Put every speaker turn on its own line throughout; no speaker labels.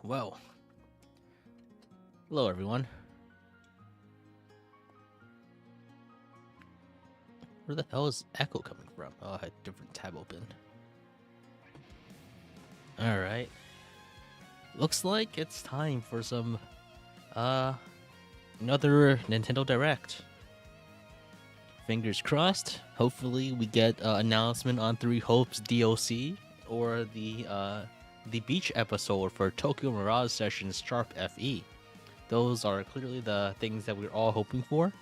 Well, hello everyone. Where the hell is echo coming from? Oh, I had a different tab open. Alright. Looks like it's time for some, another Nintendo Direct. Fingers crossed. Hopefully we get announcement on Three Hopes DLC or the beach episode for Tokyo Mirage Sessions Sharp FE. Those are clearly the things that we're all hoping for.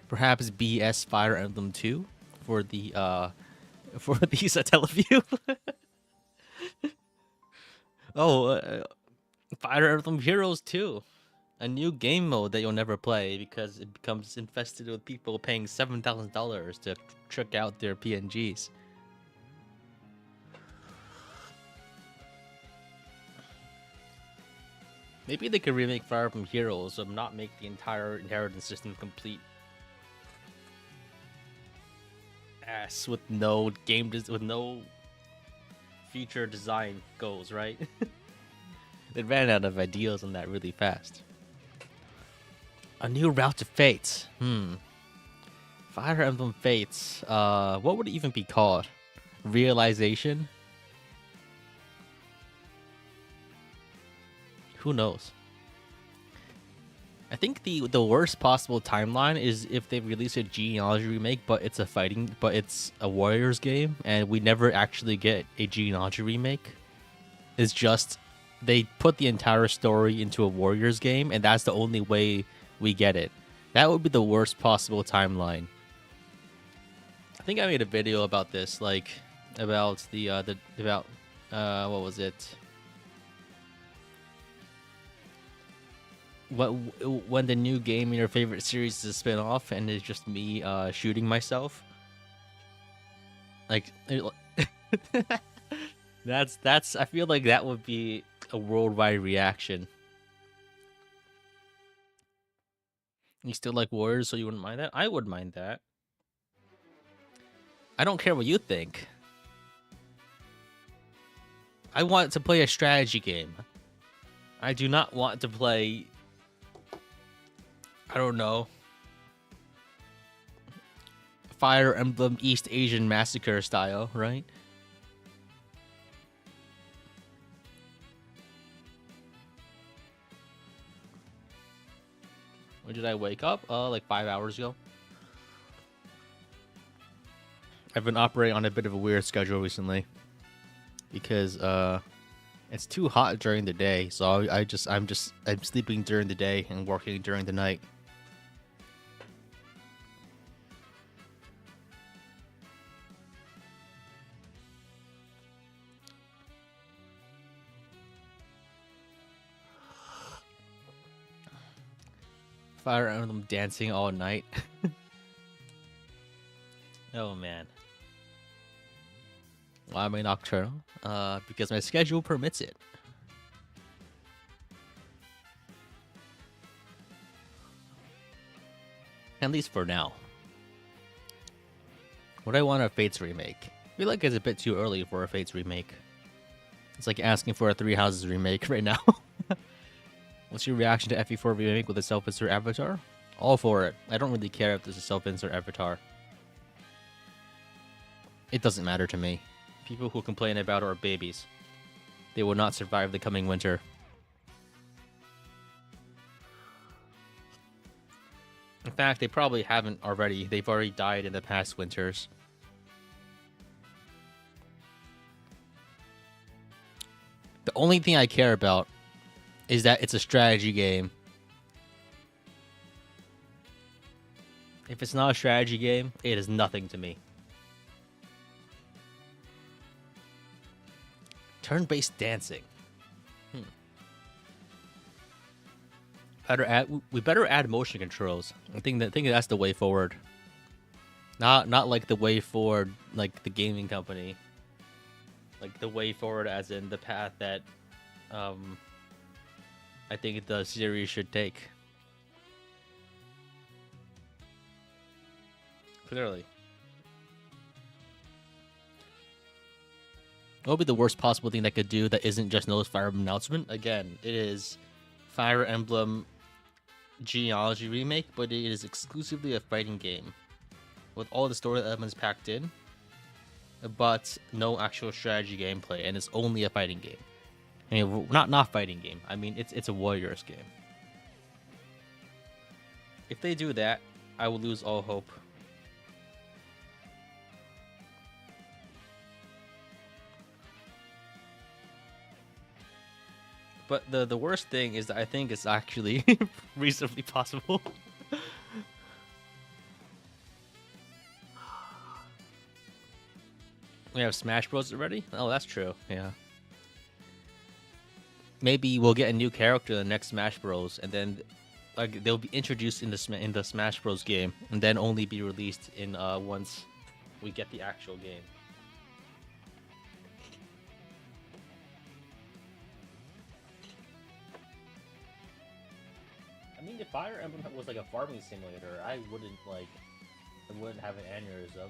Perhaps BS Fire Emblem 2 for the for the Teleview. Oh, Fire Emblem Heroes 2. A new game mode that you'll never play because it becomes infested with people paying $7,000 to trick out their PNGs. Maybe they could remake Fire Emblem Heroes and not make the entire inheritance system complete ass with no with no feature design goals, right? They ran out of ideas on that really fast. A new route to Fates. Fire Emblem Fates. What would it even be called? Realization? Who knows? I think the worst possible timeline is if they release a Genealogy remake, but it's a Warriors game, and we never actually get a Genealogy remake. It's just they put the entire story into a Warriors game, and that's the only way we get it. That would be the worst possible timeline. I think I made a video about this, like about what was it? When the new game in your favorite series is a spin-off and it's just me shooting myself. Like that's I feel like that would be a worldwide reaction. You still like Warriors, so you wouldn't mind that? I would mind that. I don't care what you think. I want to play a strategy game. I do not want to play, I don't know, Fire Emblem East Asian Massacre style, right? When did I wake up? Like 5 hours ago. I've been operating on a bit of a weird schedule recently because it's too hot during the day, so I'm sleeping during the day and working during the night. Fire Emblem dancing all night. Oh man. Why am I nocturnal? Because my schedule permits it. At least for now. Would I want a Fates remake? I feel like it's a bit too early for a Fates remake. It's like asking for a Three Houses remake right now. What's your reaction to FE4 remake with a self-insert avatar? All for it. I don't really care if there's a self-insert avatar. It doesn't matter to me. People who complain about it are babies. They will not survive the coming winter. In fact, they probably haven't already. They've already died in the past winters. The only thing I care about is that it's a strategy game. If it's not a strategy game, it is nothing to me. Turn-based dancing. We better add motion controls. I think that's the way forward. Not like the way forward like the gaming company. Like the way forward as in the path that I think the series should take. Clearly. What would be the worst possible thing that could do that isn't just Notice Fire Emblem announcement? Again, it is Fire Emblem Genealogy Remake, but it is exclusively a fighting game with all the story elements packed in, but no actual strategy gameplay, and it's only a fighting game. I mean, not fighting game. I mean, it's a Warriors game. If they do that, I will lose all hope. But the worst thing is that I think it's actually reasonably possible. We have Smash Bros already? Oh, that's true. Yeah. Maybe we'll get a new character in the next Smash Bros, and then like they'll be introduced in the Smash Bros game, and then only be released in once we get the actual game. I mean, if Fire Emblem was like a farming simulator, I wouldn't have an aneurysm.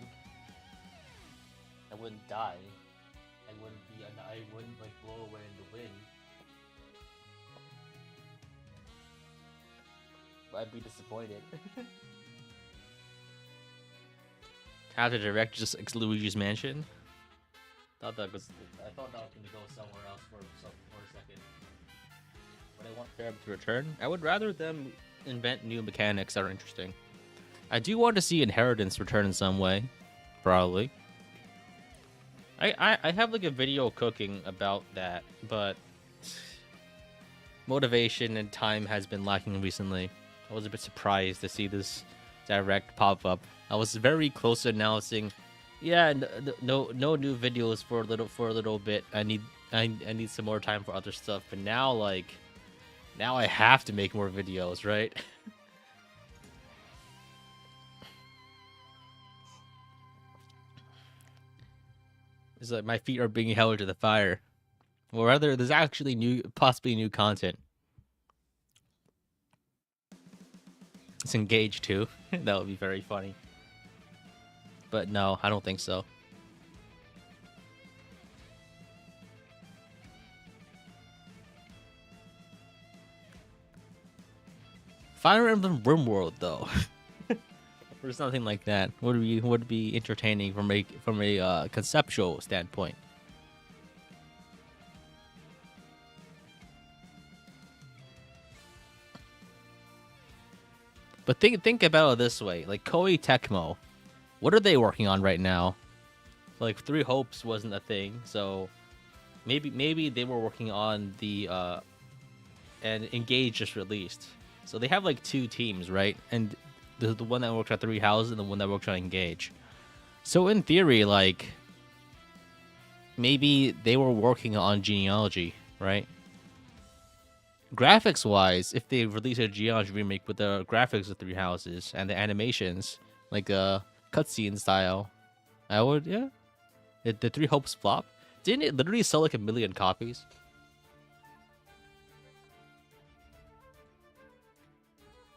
I wouldn't die. I wouldn't like blow away in the wind. But I'd be disappointed. Have the direct just Luigi's Mansion. I thought that was gonna go somewhere else for a second. But I want them to return. I would rather them invent new mechanics that are interesting. I do want to see Inheritance return in some way, probably. I have like a video cooking about that, but motivation and time has been lacking recently. I was a bit surprised to see this direct pop up. I was very close to announcing, yeah, no new videos for a little bit. I need some more time for other stuff. But now I have to make more videos, right? It's like my feet are being held to the fire. Or rather, there's actually possibly new content. It's engaged too. That would be very funny. But no, I don't think so. Fire Emblem RimWorld though. Or something like that would be entertaining from a conceptual standpoint. But think about it this way: like Koei Tecmo, what are they working on right now? Like Three Hopes wasn't a thing, so maybe they were working on the and Engage just released, so they have like two teams, right? And the one that works on Three Houses and the one that works on Engage. So in theory, like maybe they were working on Genealogy, right? Graphics wise, if they release a Genealogy remake with the graphics of Three Houses and the animations, like a cutscene style, I would, yeah. The Three Hopes flop. Didn't it literally sell like 1 million copies?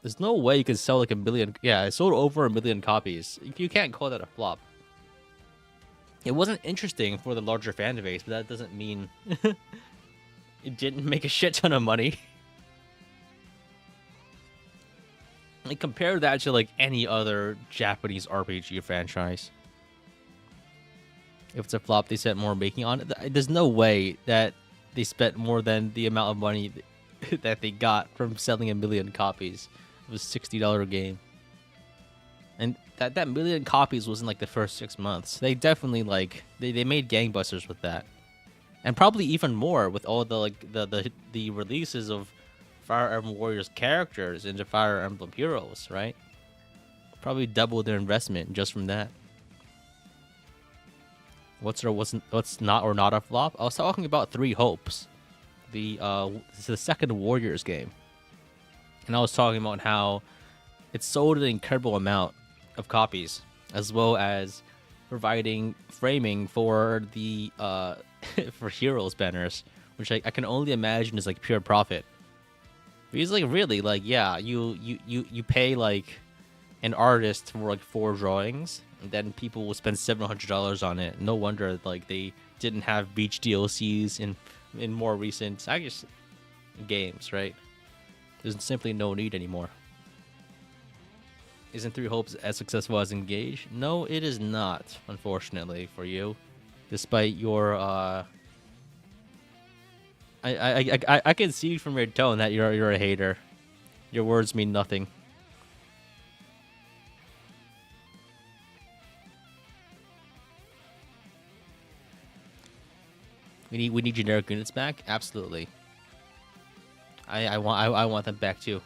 There's no way you could sell like 1 million. Yeah, it sold over 1 million copies. You can't call that a flop. It wasn't interesting for the larger fan base, but that doesn't mean it didn't make a shit ton of money. Like, compare that to like any other Japanese RPG franchise. If it's a flop, they spent more making on it. There's no way that they spent more than the amount of money that they got from selling 1 million copies. It was a $60 game. And that 1 million copies was in like the first 6 months. They definitely they made gangbusters with that. And probably even more with all the the releases of Fire Emblem Warriors characters into Fire Emblem Heroes, right? Probably doubled their investment just from that. What's not or not a flop? I was talking about Three Hopes, it's the second Warriors game, and I was talking about how it sold an incredible amount of copies, as well as providing framing for the for Heroes banners, which I can only imagine is like pure profit. Because like really, like yeah, you pay like an artist for like 4 drawings, and then people will spend $700 on it. No wonder like they didn't have beach DLCs in more recent, I guess, games, right? There's simply no need anymore. Isn't Three Hopes as successful as Engage? No, it is not, unfortunately for you. Despite your I can see from your tone that you're a hater. Your words mean nothing. We need generic units back. Absolutely. I want them back too.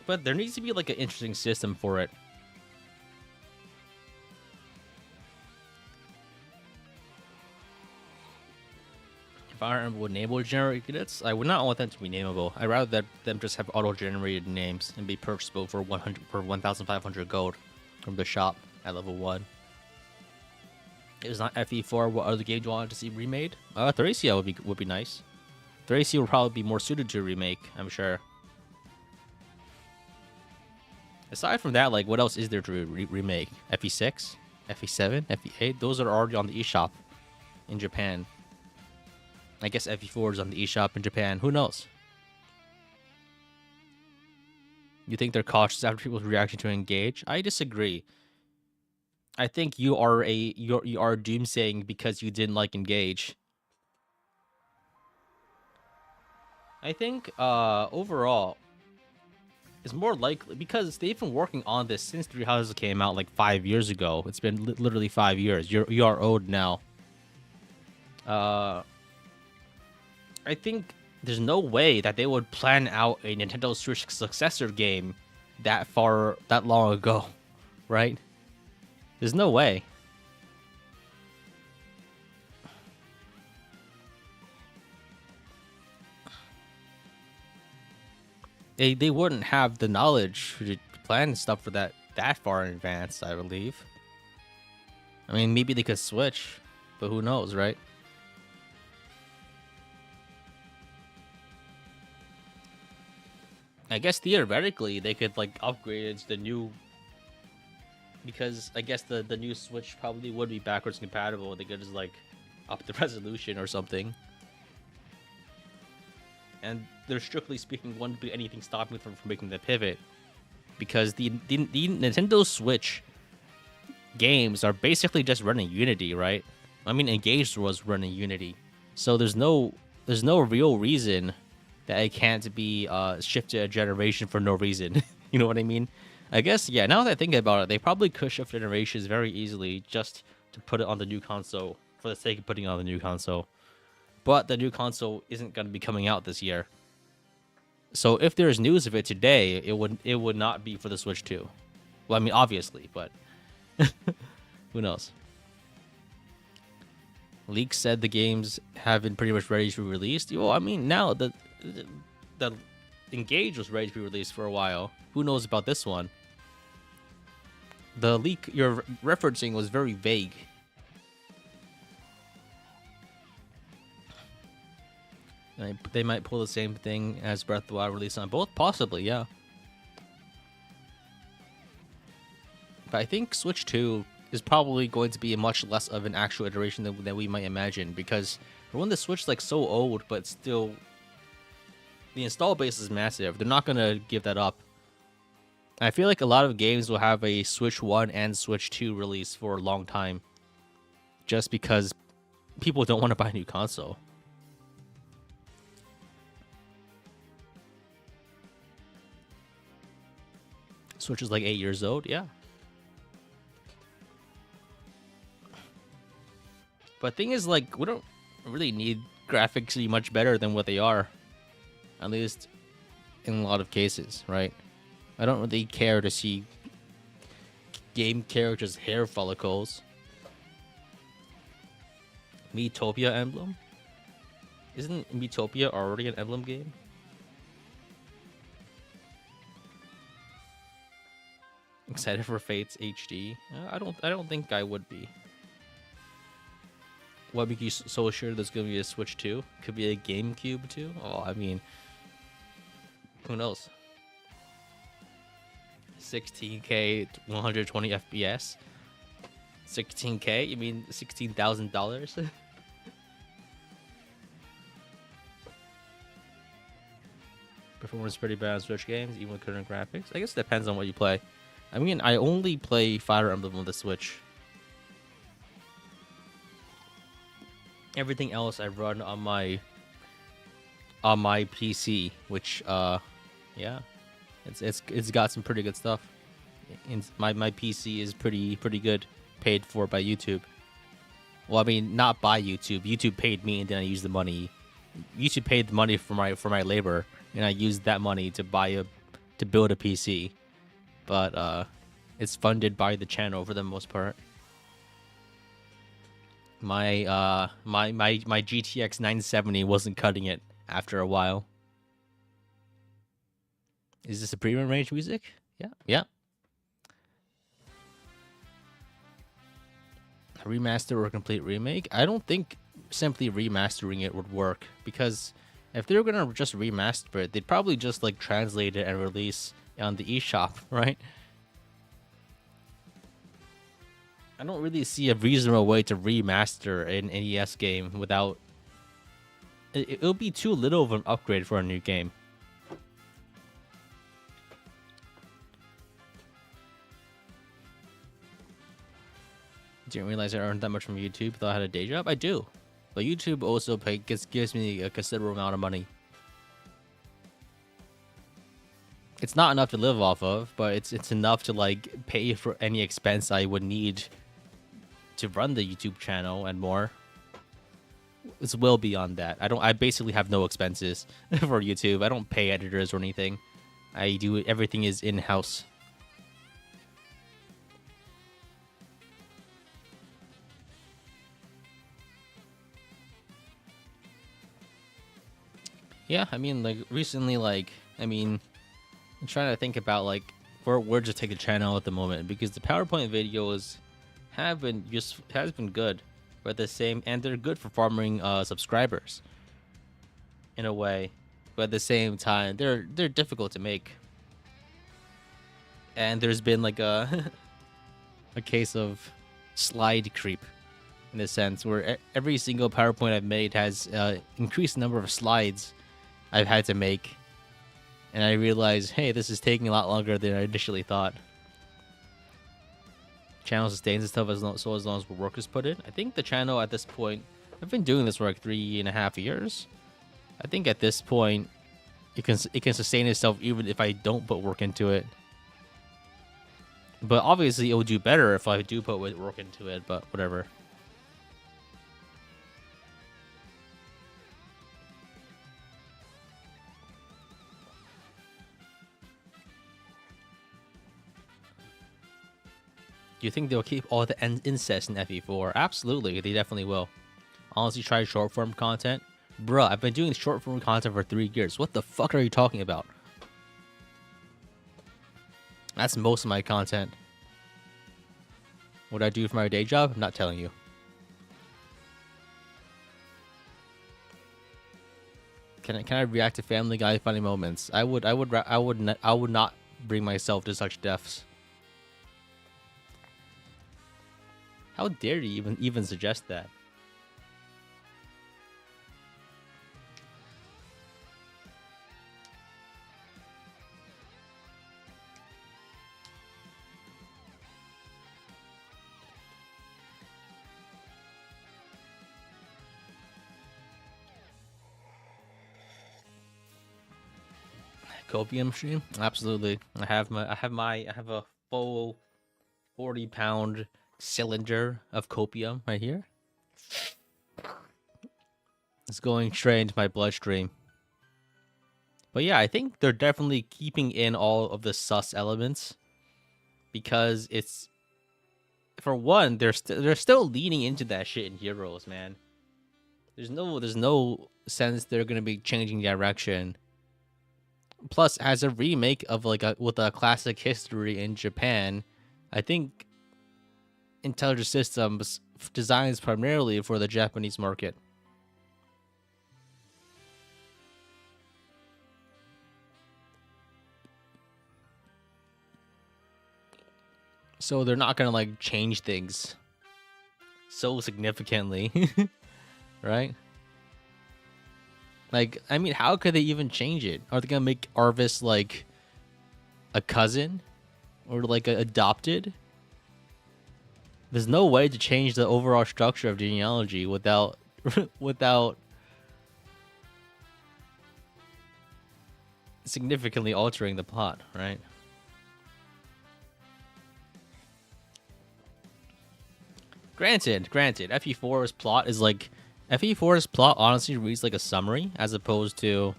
But there needs to be like an interesting system for it. Fire Emblem would enable generic units. I would not want them to be nameable. I'd rather that them just have auto-generated names and be purchasable for 1,500 gold from the shop at level 1. It was not FE4. What other games you wanted to see remade? Thracia would be nice. Thracia would probably be more suited to a remake, I'm sure. Aside from that, like, what else is there to remake? FE6, FE7, FE8. Those are already on the eShop in Japan. I guess FE4 is on the eShop in Japan. Who knows? You think they're cautious after people's reaction to Engage? I disagree. I think you are doomsaying because you didn't like Engage. I think overall it's more likely because they've been working on this since Three Houses came out like 5 years ago. It's been literally 5 years. You are old now. I think there's no way that they would plan out a Nintendo Switch successor game that long ago, right? There's no way. They wouldn't have the knowledge to plan stuff for that far in advance, I believe. I mean, maybe they could switch, but who knows, right? I guess theoretically they could like upgrade it to the new, because I guess the new Switch probably would be backwards compatible. They could just like up the resolution or something. And there, strictly speaking, wouldn't be anything stopping them from making the pivot, because the Nintendo Switch games are basically just running Unity, right? I mean, Engage was running Unity, so there's no real reason that it can't be shifted a generation for no reason. You know what I mean? I guess, yeah, now that I think about it, they probably could shift generations very easily just to put it on the new console for the sake of putting it on the new console. But the new console isn't going to be coming out this year. So if there's news of it today, it would not be for the Switch 2. Well, I mean, obviously, but who knows? Leaks said the games have been pretty much ready to be released. Well, I mean, now the Engage was ready to be released for a while. Who knows about this one? The leak you're referencing was very vague. They might pull the same thing as Breath of the Wild release on both, possibly, yeah. But I think Switch 2 is probably going to be much less of an actual iteration than we might imagine, because for when the Switch is like so old, but still the install base is massive. They're not gonna give that up. I feel like a lot of games will have a Switch 1 and Switch 2 release for a long time, just because people don't want to buy a new console. Switch is like 8 years old, yeah. But thing is, like, we don't really need graphics to be much better than what they are. At least in a lot of cases, right? I don't really care to see game characters' hair follicles. Miitopia Emblem? Isn't Miitopia already an Emblem game? Excited for Fates HD? I don't think I would be. What makes you so sure there's gonna be a Switch 2? Could be a GameCube too? Oh, I mean, who knows? 16K, 120 FPS. $16K? You mean $16,000? Performance pretty bad on Switch games, even with current graphics. I guess it depends on what you play. I mean, I only play Fire Emblem on the Switch. Everything else I run on my PC, which yeah, it's got some pretty good stuff. My PC is pretty good, paid for by YouTube. Well, I mean, not by YouTube. YouTube paid me, and then I used the money. YouTube paid the money for my labor, and I used that money to build a PC. But it's funded by the channel for the most part. My GTX 970 wasn't cutting it after a while. Is this a premium range music? Yeah. A remaster or a complete remake? I don't think simply remastering it would work, because if they were gonna just remaster it, they'd probably just like translate it and release on the eShop, right? I don't really see a reasonable way to remaster an NES game without... It'll be too little of an upgrade for a new game. Didn't realize I earned that much from YouTube, though I had a day job. I do. But YouTube also gives me a considerable amount of money. It's not enough to live off of, but it's enough to like pay for any expense I would need to run the YouTube channel and more. It's well beyond that. I basically have no expenses for YouTube. I don't pay editors or anything. Everything is in-house. Yeah, I mean, like recently, I'm trying to think about like where to take the channel at the moment, because the PowerPoint videos has been good, but they're good for farming subscribers in a way, but at the same time they're difficult to make, and there's been like a a case of slide creep in a sense where every single PowerPoint I've made has increased number of slides I've had to make, and I realized, hey, this is taking a lot longer than I initially thought. Channel sustains itself as long as work is put in. I think the channel at this point, I've been doing this for like 3.5 years. I think at this point, it can sustain itself even if I don't put work into it. But obviously, it will do better if I do put work into it. But whatever. Do you think they'll keep all the incest in FE4? Absolutely, they definitely will. Honestly, try short form content. Bruh, I've been doing short form content for 3 years. What the fuck are you talking about? That's most of my content. What I do for my day job? I'm not telling you. Can I react to Family Guy funny moments? I would not bring myself to such depths. How dare you even suggest that? Copium stream? Absolutely. I have a full 40-pound cylinder of copium right here. It's going straight into my bloodstream. But yeah, I think they're definitely keeping in all of the sus elements, because it's, for one, they're still leaning into that shit in Heroes, man. There's no sense they're gonna be changing direction. Plus, as a remake of with a classic history in Japan, I think Intelligent Systems designs primarily for the Japanese market. So they're not gonna like change things so significantly, right? Like, I mean, how could they even change it? Are they gonna make Arvis like a cousin or like a adopted? There's no way to change the overall structure of genealogy without without significantly altering the plot, right? Granted, FE4's plot is like FE4's plot honestly reads like a summary as opposed to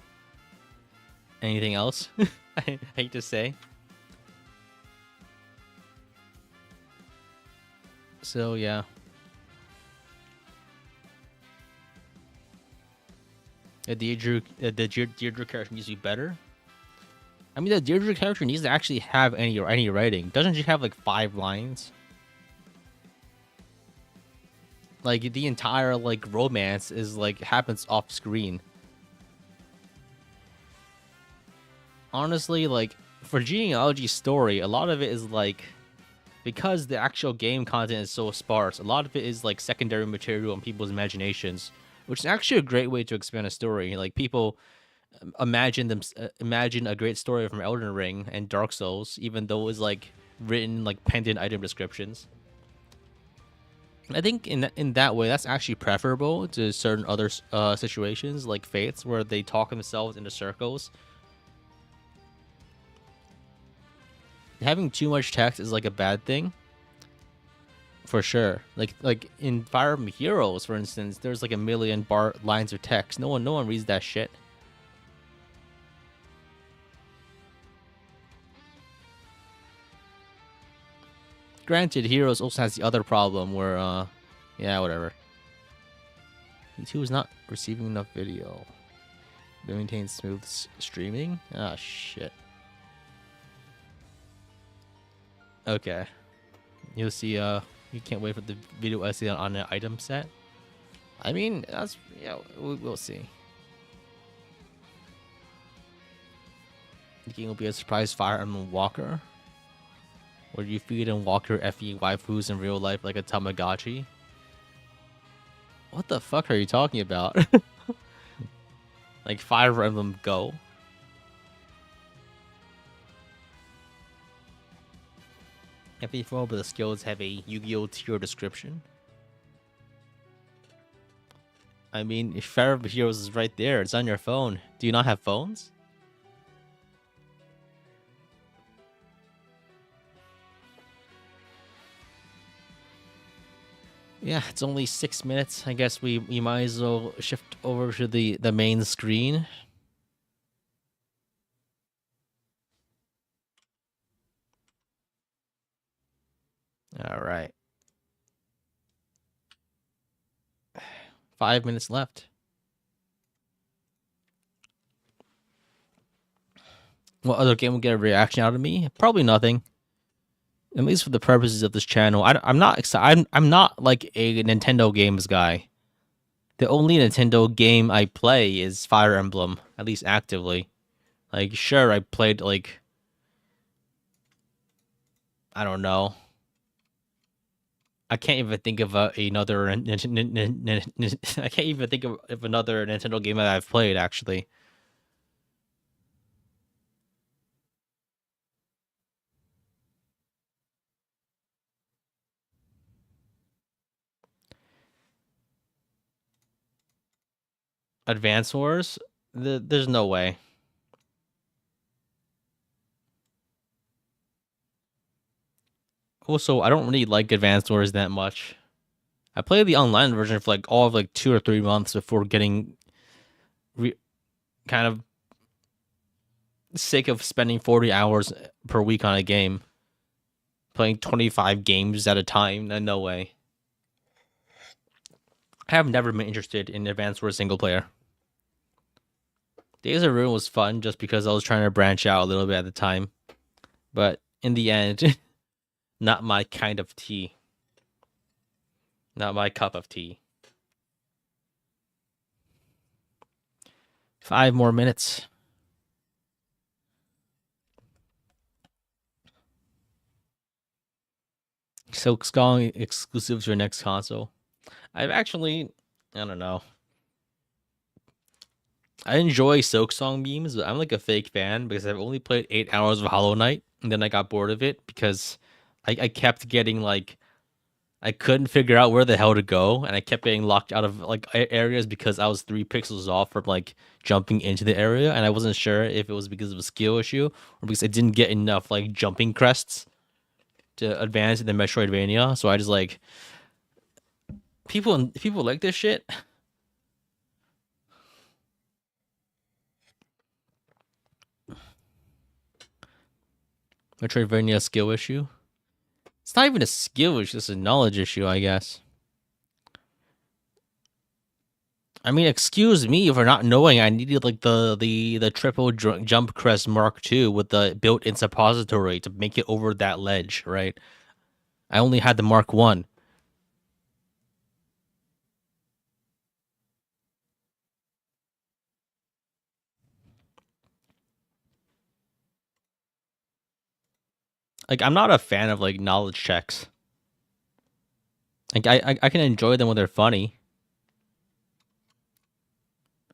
anything else. I hate to say. So yeah. The Deirdre character needs to be better. I mean, the Deirdre character needs to actually have any writing. Doesn't she have like 5 lines? Like the entire like romance is like happens off screen. Honestly, like for genealogy story, a lot of it is like because the actual game content is so sparse. A lot of it is like secondary material in people's imaginations, which is actually a great way to expand a story. Like people imagine a great story from Elden Ring and Dark Souls, even though it's like written like pendant item descriptions. I think in that way, that's actually preferable to certain other situations like Fates, where they talk themselves into circles. Having too much text is like a bad thing, for sure. Like in Fire Emblem Heroes, for instance, there's like a million lines of text. No one reads that shit. Granted, Heroes also has the other problem where, yeah, whatever. E2 is not receiving enough video. They maintain smooth streaming? Ah, shit. Okay. You'll see, you can't wait for the video essay on an item set. I mean, that's, yeah, we'll see. The game will be a surprise Fire Emblem Walker, where you feed and walk your FE waifus in real life like a Tamagotchi. What the fuck are you talking about? Like Fire Emblem Go? FE4, but the skills have a Yu-Gi-Oh! Tier description. I mean, if Fire Emblem Heroes is right there, it's on your phone. Do you not have phones? Yeah, it's only 6 minutes. I guess we might as well shift over to the main screen. All right. 5 minutes left. What other game will get a reaction out of me? Probably nothing. At least for the purposes of this channel. I'm not excited. I'm not like a Nintendo games guy. The only Nintendo game I play is Fire Emblem, at least actively. Like, sure, I played like, I don't know. I can't even think of another. I can't even think of another Nintendo game that I've played actually. Advance Wars? There's no way. Also, I don't really like Advance Wars that much. I played the online version for like all of like 2 or 3 months before getting kind of sick of spending 40 hours per week on a game. Playing 25 games at a time. No way. I have never been interested in Advance Wars single player. Days of Ruin was fun just because I was trying to branch out a little bit at the time. But in the end, not my kind of tea. Not my cup of tea. 5 more minutes. Silk Skull exclusive to your next console. I've actually, I don't know. I enjoy Silk Song memes, but I'm like a fake fan because I've only played 8 hours of Hollow Knight, and then I got bored of it because I kept getting like I couldn't figure out where the hell to go, and I kept getting locked out of like areas because I was 3 pixels off from like jumping into the area, and I wasn't sure if it was because of a skill issue or because I didn't get enough like jumping crests to advance in the Metroidvania. So I just like people like this shit. Metroidvania skill issue. It's not even a skill issue; it's a knowledge issue, I guess. I mean, excuse me for not knowing I needed like the triple jump crest Mark II with the built-in suppository to make it over that ledge, right? I only had the Mark One. Like, I'm not a fan of like knowledge checks. Like, I can enjoy them when they're funny.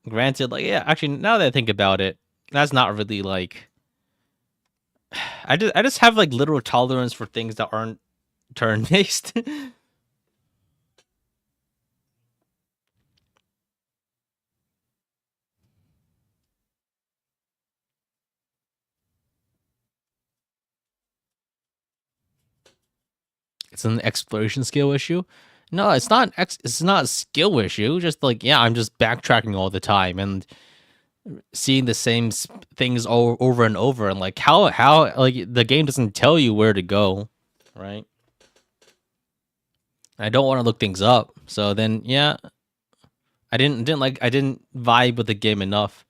Granted, like, yeah, actually, now that I think about it, that's not really like. I just have like literal tolerance for things that aren't turn based. It's an exploration skill issue. No, it's not. It's not a skill issue. Just like, yeah, I'm just backtracking all the time and seeing the same things over and over, and like how like the game doesn't tell you where to go, right? I don't want to look things up, so then yeah, I didn't vibe with the game enough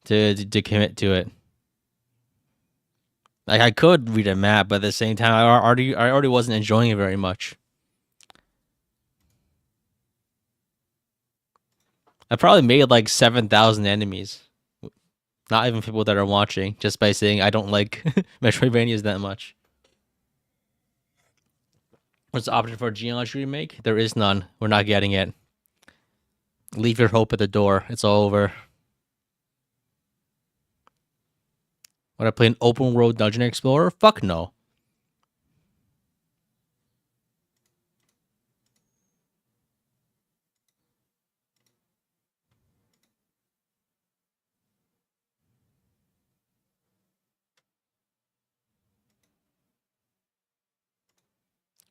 to commit to it. Like, I could read a map, but at the same time, I already wasn't enjoying it very much. I probably made like 7,000 enemies. Not even people that are watching, just by saying I don't like Metroidvanias that much. What's the option for a genealogy remake? There is none. We're not getting it. Leave your hope at the door. It's all over. Would I play an open world dungeon explorer? Fuck no.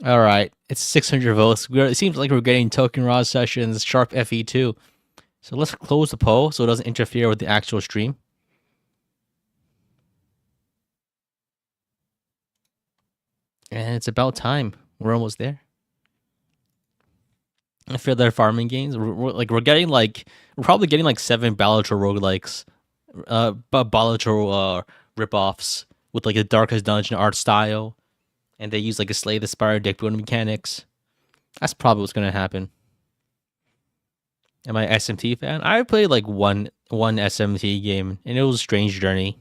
All right, it's 600 votes. It seems like we're getting Token Raw sessions, Sharp FE2. So let's close the poll so it doesn't interfere with the actual stream. And it's about time. We're almost there. I feel they're farming games. We're getting like we're probably getting like 7 Balatro roguelikes, but Balatro ripoffs with like the Darkest Dungeon art style, and they use like a Slay the Spire deck building mechanics. That's probably what's gonna happen. Am I SMT fan? I played like one SMT game, and it was Strange Journey,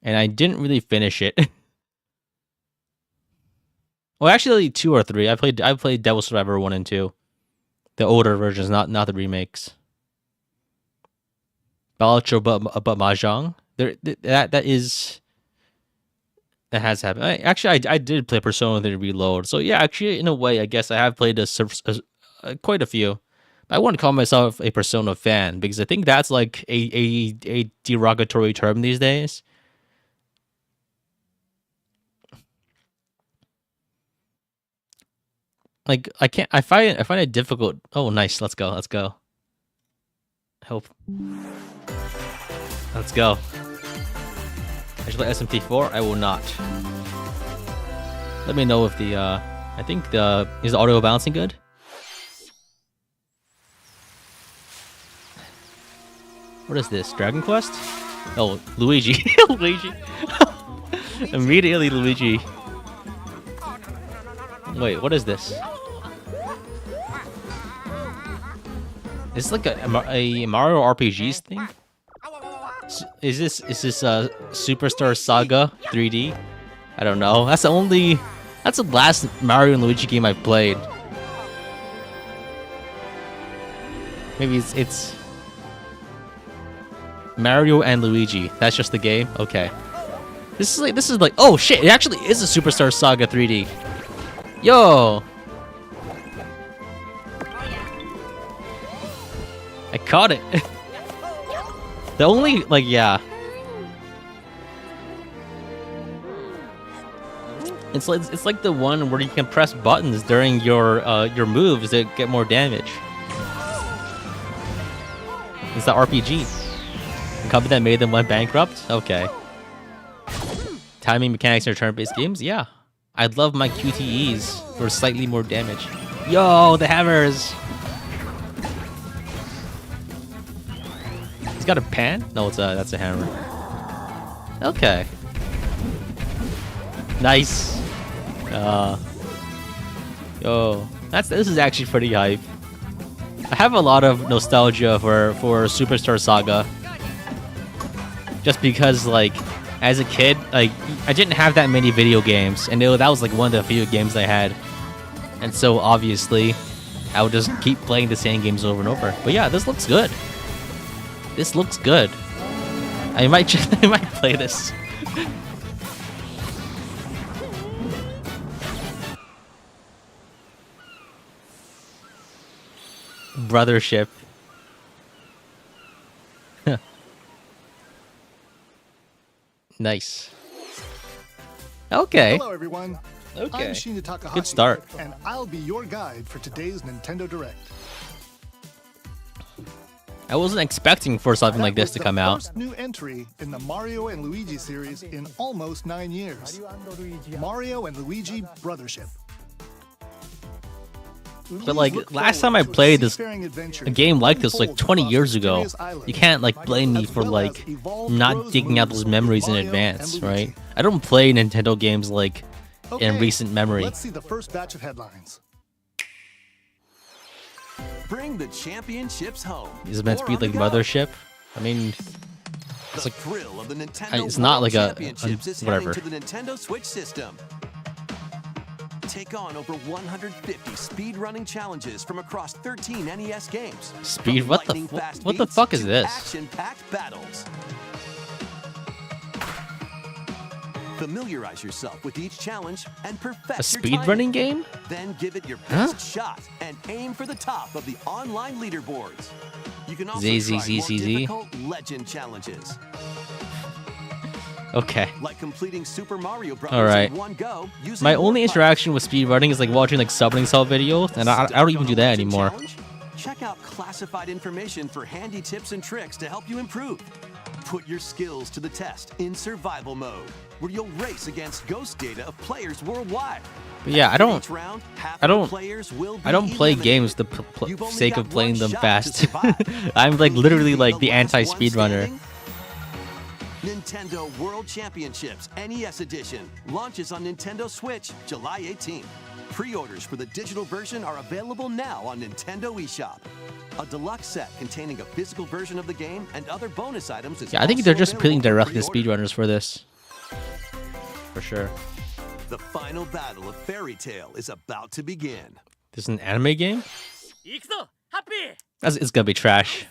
and I didn't really finish it. Well, actually, 2 or 3. I played Devil Survivor 1 and 2, the older versions, not the remakes. Balatro, but Mahjong. That has happened. I did play Persona 3 Reload, so yeah, actually, in a way, I guess I have played quite a few. I wouldn't call myself a Persona fan because I think that's like a derogatory term these days. Like, I find it difficult. Oh, nice. Let's go. Hope. Let's go. I should play SMT4. I will not. Let me know if the I think is the audio balancing good? What is this? Dragon Quest? Oh, Luigi. Luigi. Immediately Luigi. Wait, what is this? Is this like a Mario RPGs thing? Is this Superstar Saga 3D? I don't know. That's the last Mario and Luigi game I've played. Maybe it's Mario and Luigi. That's just the game. Okay. This is like oh shit! It actually is a Superstar Saga 3D. Yo. I caught it. The only like yeah. It's like the one where you can press buttons during your moves to get more damage. It's the RPG. The company that made them went bankrupt? Okay. Timing mechanics in turn-based games? Yeah. I'd love my QTEs for slightly more damage. Yo, the hammers! He's got a pan? No, that's a hammer. Okay. Nice. Yo, this is actually pretty hype. I have a lot of nostalgia for Superstar Saga. Just because, like, as a kid, like, I didn't have that many video games, and that was like one of the few games I had. And so, obviously, I would just keep playing the same games over and over. But yeah, this looks good. This looks good. I might play this. Brothership. Nice. Okay.
Hello, everyone.
Okay.
I'm Shinya Takahashi,
Good start.
and I'll be your guide for today's Nintendo Direct.
I wasn't expecting for something like this to come out.
First new entry in the Mario and Luigi series in almost 9 years. Mario and Luigi Brothership.
But like last time I played this a game like this like 20 years ago, you can't like blame me for like not digging out those memories in advance, right? I don't play Nintendo games like in recent memory.
Let's see the first batch of headlines.
Bring the championships home.
Is it meant to be like Mothership? I mean, it's like
thrill of the Nintendo
it's not like a
Championships is
whatever.
heading to the Nintendo Switch system. Take on over 150 speedrunning challenges from across 13 NES games.
Speed? What the fuck is this?
Action-packed battles. Familiarize yourself with each challenge and perfect
A
your timing.
speedrunning game?
Then give it your best shot and aim for the top of the online leaderboards. You can also try more difficult legend challenges.
Okay.
Like completing Super Mario Bros.
All right.
in one go. using
My
more
only
buttons.
interaction with speedrunning is like watching like subbing salt videos, and I don't even do that
Legend
anymore.
challenge? Check out classified information for handy tips and tricks to help you improve. Put your skills to the test in survival mode, where you'll race against ghost data of players worldwide.
But yeah, I don't
Each round, half
I
of the
don't-
players will be
I don't play
eliminated.
games for the
You've only
sake
got
of playing
one
them
shot to
fast.
survive.
I'm like
Will you
literally
be
like the
last one
anti-speedrunner.
standing? Nintendo World Championships NES Edition launches on Nintendo Switch July 18th. Pre-orders for the digital version are available now on Nintendo eShop. A deluxe set containing a physical version of the game and other bonus items is
Yeah, I think
also
they're just
available
appealing
for
directly to
pre-order.
speedrunners for this. For sure.
The final battle of Fairy Tale is about to begin.
This is an anime game? It's gonna be trash.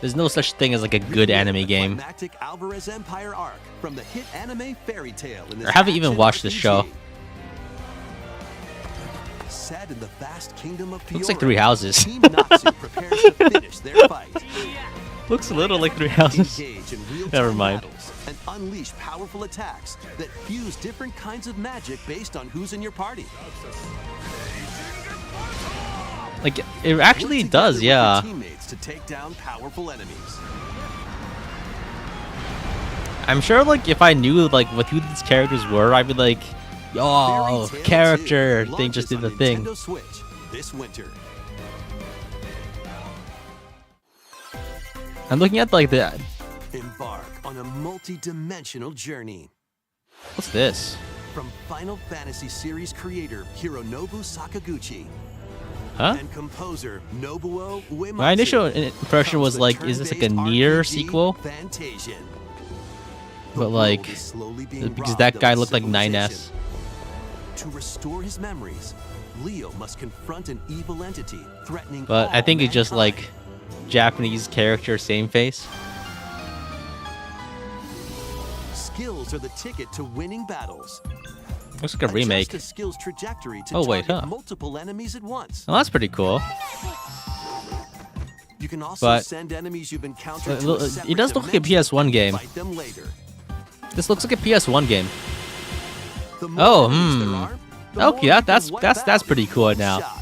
There's no such thing as like a good anime
The
game.
climactic Alvarez Empire arc from the hit anime Fairy Tale in this
I haven't even
action
watched this
RPG.
show.
Set in the vast kingdom of
Looks like
Fiora,
Three Houses.
Team Natsu prepares to finish their fight.
Looks a little like Three Houses.
Engage in real-time
Never mind.
battles and unleash powerful attacks that fuse different kinds of magic based on who's in your party.
Like it actually
Work
does,
together
yeah.
with your teammates to take down powerful enemies.
I'm sure like if I knew like what who these characters were, I'd be like, yo,
Fairy Tail
character
2
thing just did the
launches on
thing.
Nintendo Switch this winter.
I'm looking at like the
Embark on a multi-dimensional journey.
what's this?
From Final Fantasy series creator Hironobu Sakaguchi
Huh?
and composer Nobuo Uematsu.
My initial impression was
comes the
like, is this like a
turn-based
Nier
RPG
sequel?
Fantasian. The
But
world
like,
is slowly being
because
robbed
that
of
guy
its
looked like 9S.
civilization. To restore his memories, Leo must confront an evil entity threatening
But I
all
think it's just
mankind.
like Japanese character, same face.
Skills are the ticket to winning battles.
Looks like a remake.
Adjust a skill's trajectory to
Oh, wait,
target
huh.
multiple enemies at once.
Well, that's pretty cool.
You can also
But
send enemies you've encountered to a
it
separate
does look like a
dimension
PS1
and
game.
fight them later.
This looks like a PS1 game.
The more
Oh,
enemies there are, the
Okay,
more you
that's
can wipe
that's
out
pretty
in
cool
one
now.
shot.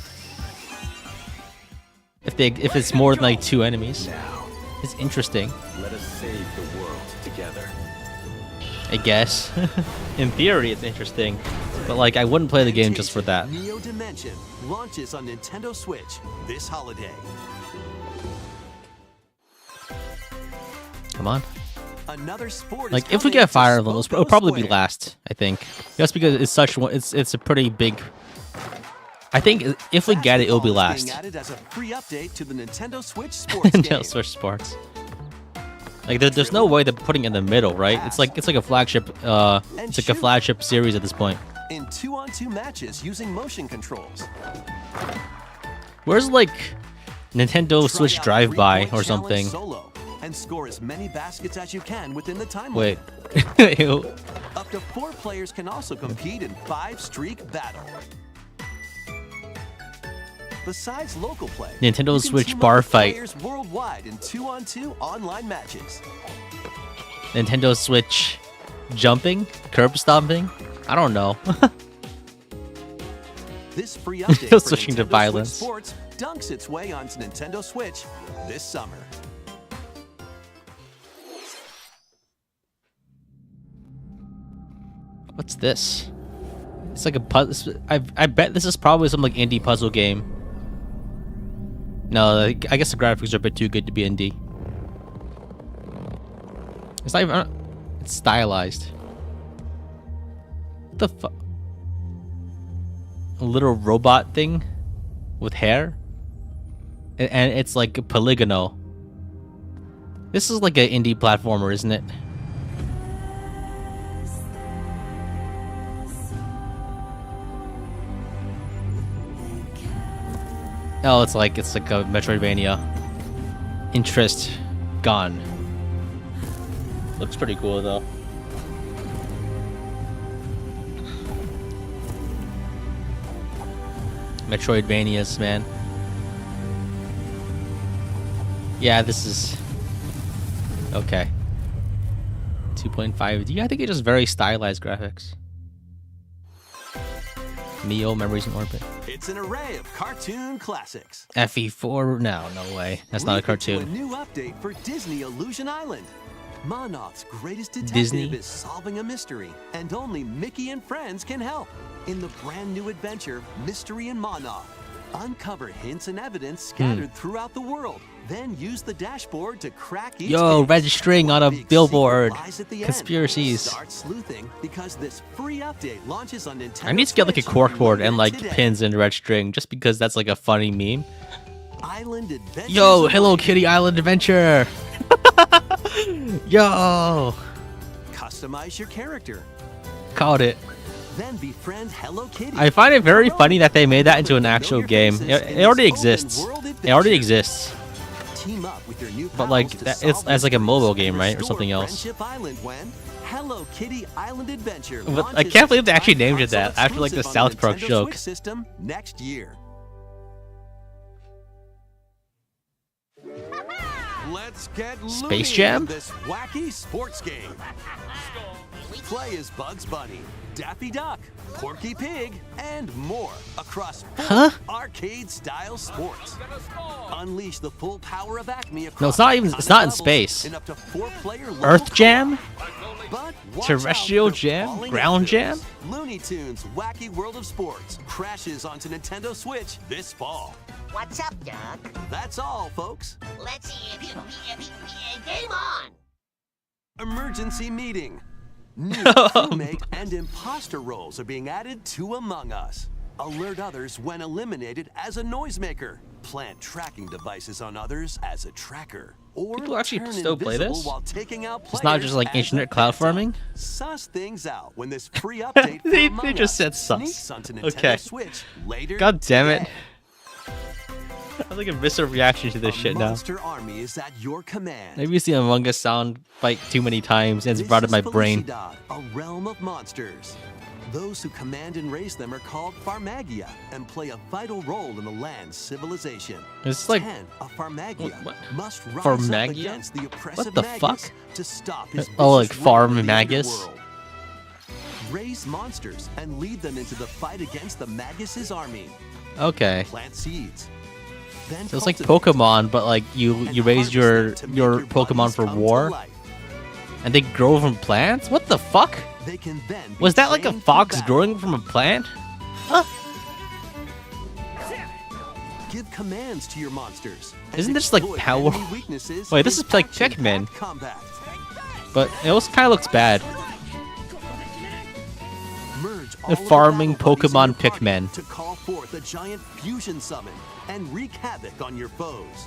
If it's more than like 2 enemies,
Now,
it's interesting.
let us save the world together.
I guess. In theory, it's interesting, but like I wouldn't play the game just for that.
Neo Dimension launches on Nintendo Switch this holiday.
Come on.
Another sport is
Like if we
coming
get
to
Fire Emblem, it'll
Spoko
probably be
Square.
last. I think just because it's such one. It's a pretty big. I think if we get it, it'll be
Basketball is
last.
being added as a free update to the Nintendo Switch sports game.
Nintendo Switch Sports. Like there's no way they're putting it in the middle, right? It's like a flagship. It's like a flagship series at this point.
In 2-on-2 matches using motion controls.
Where's like Nintendo Switch
Try out
Drive By
3-point
or something?
challenge Solo and score as many baskets as you can within the time
Wait.
limit.
Ew.
Up to 4 players can also compete in 5-streak battle. Besides local play,
Nintendo
you can
Switch
team up
bar
with
fight.
players worldwide in 2-on-2 online matches.
Nintendo Switch jumping, curb stomping. I don't know.
This free update for
Switching to
Nintendo
violence.
Switch Sports dunks its way onto Nintendo Switch this summer.
What's this? It's like a puzzle. I bet this is probably some like indie puzzle game. No, I guess the graphics are a bit too good to be indie. It's not even. It's stylized. What the fuck? A little robot thing with hair, and it's like polygonal. This is like an indie platformer, isn't it? Oh, it's like a Metroidvania. Interest gone. Looks pretty cool though. Metroidvanias, man. Yeah, this is okay. 2.5D. I think it's just very stylized graphics. Neo Memories in Orbit.
It's an array of cartoon classics.
FE4? No way. That's not a
Leap into
cartoon.
A new update for Disney Illusion Island. Monoth's greatest detective
Disney?
is solving a mystery, and only Mickey and friends can help. In the brand new adventure, Mystery and Monoth, uncover hints and evidence scattered throughout the world. Then use the dashboard to crack each
Yo,
case.
red string on a
Big secret
billboard.
lies at the end.
Conspiracies.
Start sleuthing because this free update launches on Nintendo
I need to get like a
Switch
corkboard
later
and like
today.
pins and red string just because that's like a funny meme.
Island Adventures
Yo,
of
Hello
Mickey.
Kitty Island Adventure. Yo,
Customize your character.
caught it.
Then befriend Hello Kitty.
I find it very
Hello,
funny that they made that into an
familiar
actual game.
faces
It,
in
it already
this
exists.
open-world
It already
adventure.
exists.
Team up with your new
But, like,
pals to
that- it's
solve
as, like, a
mysteries
mobile
and
game, right? Or
restore
something else.
Friendship Island when Hello Kitty Island Adventure
But I
launches
can't
as
believe they
a
actually named it
console
that after, like, the
exclusive on
South Park
Nintendo
joke.
Switch system next year. Let's get
Space
loony
Jam?
in this wacky sports game. Play as Bugs Bunny, Daffy Duck, Porky Pig, and more across
Huh?
arcade-style sports. Unleash the full power of Acme across
No, it's not even-
iconic
it's not in
levels
space.
in up to 4-player local
Earth Jam?
but watch
Terrestrial
out for
Jam?
falling
Ground
infields.
Jam?
Looney Tunes Wacky World of Sports crashes onto Nintendo Switch this fall.
What's up, Doc?
That's all, folks.
Let's game on!
Emergency meeting. New crewmate and imposter roles are being added to Among Us. Alert others when eliminated as a noisemaker. Plant tracking devices on others as a tracker. or
People actually
turn
still play
invisible
this?
while taking out
It's not
players
just like
as a
internet cloud
phantom.
farming?
Suss things out when this free update for
They
Among
just
Us
said sus.
sneaks onto Nintendo
Okay.
Switch later
God damn it.
today.
I like a visceral reaction to this
A
shit now.
monster army is at your command.
Maybe it's the Among Us sound bite too many times and it's
This
brought in
is
my brain.
Felicidad, a realm of monsters. Those who command and raise them are called Farmagia and play a vital role in the land's civilization.
It's like
10, a Farmagia
what?
must rise
Farmagia?
up against the oppressive
the
Magus
fuck?
to stop his
Oh, like
vicious rule
Farm
in the
Magus?
underworld. Raise monsters and lead them into the fight against the Magus' army.
Okay.
Plant seeds. Then
So it's like
cultivate
Pokemon, but like you
and
raise
harvest
your
them to make your
Pokemon
bodies
for
come to
war,
life.
and they grow from plants. What the fuck?
They can then be
Was that like a
trained for
fox
battle.
growing from a plant?
Give commands to your monsters. and
Isn't this like
exploit
power-
enemy weaknesses
Wait, this
in
is like
action-packed
Pikmin.
combat.
But it also kind of looks bad.
Merge all
The
of the
farming
battle buddies in
Pokemon
your party
Pikmin.
to call forth a giant fusion summon and wreak havoc on your foes.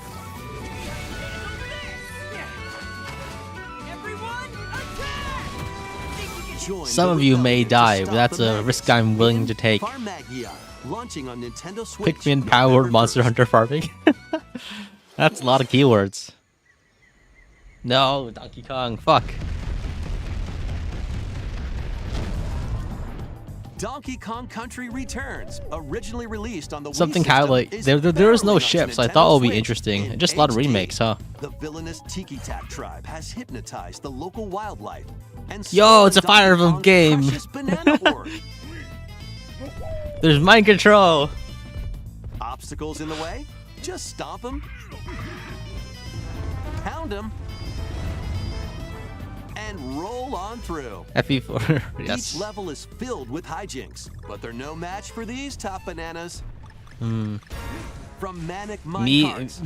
Join
Some
the
of you may
rebellion to
die, but
stop
that's
the
a
Magus
risk I'm willing
in
to take.
Farmagia, launching on Nintendo Switch.
Pikmin powered
November
Monster
1st.
Hunter farming. That's a lot of keywords. No, Donkey Kong, fuck.
Donkey Kong Country Returns, originally released on the Wii
Something
system,
highlight.
is
There was
barreling
no
onto
ships. I
Nintendo
thought it would be
Switch
interesting.
in
Just a lot of
HD.
remakes, huh?
The villainous Tiki Tak tribe has hypnotized the local wildlife and
Yo, it's a
stolen
Fire
Donkey
Emblem
Kong's
game.
precious banana orb.
There's mind control.
Obstacles in the way? Just stomp them. Pound them. And roll on through.
FE4, yes.
Each level is filled with hijinks, but they're no match for these top bananas. From manic minecarts,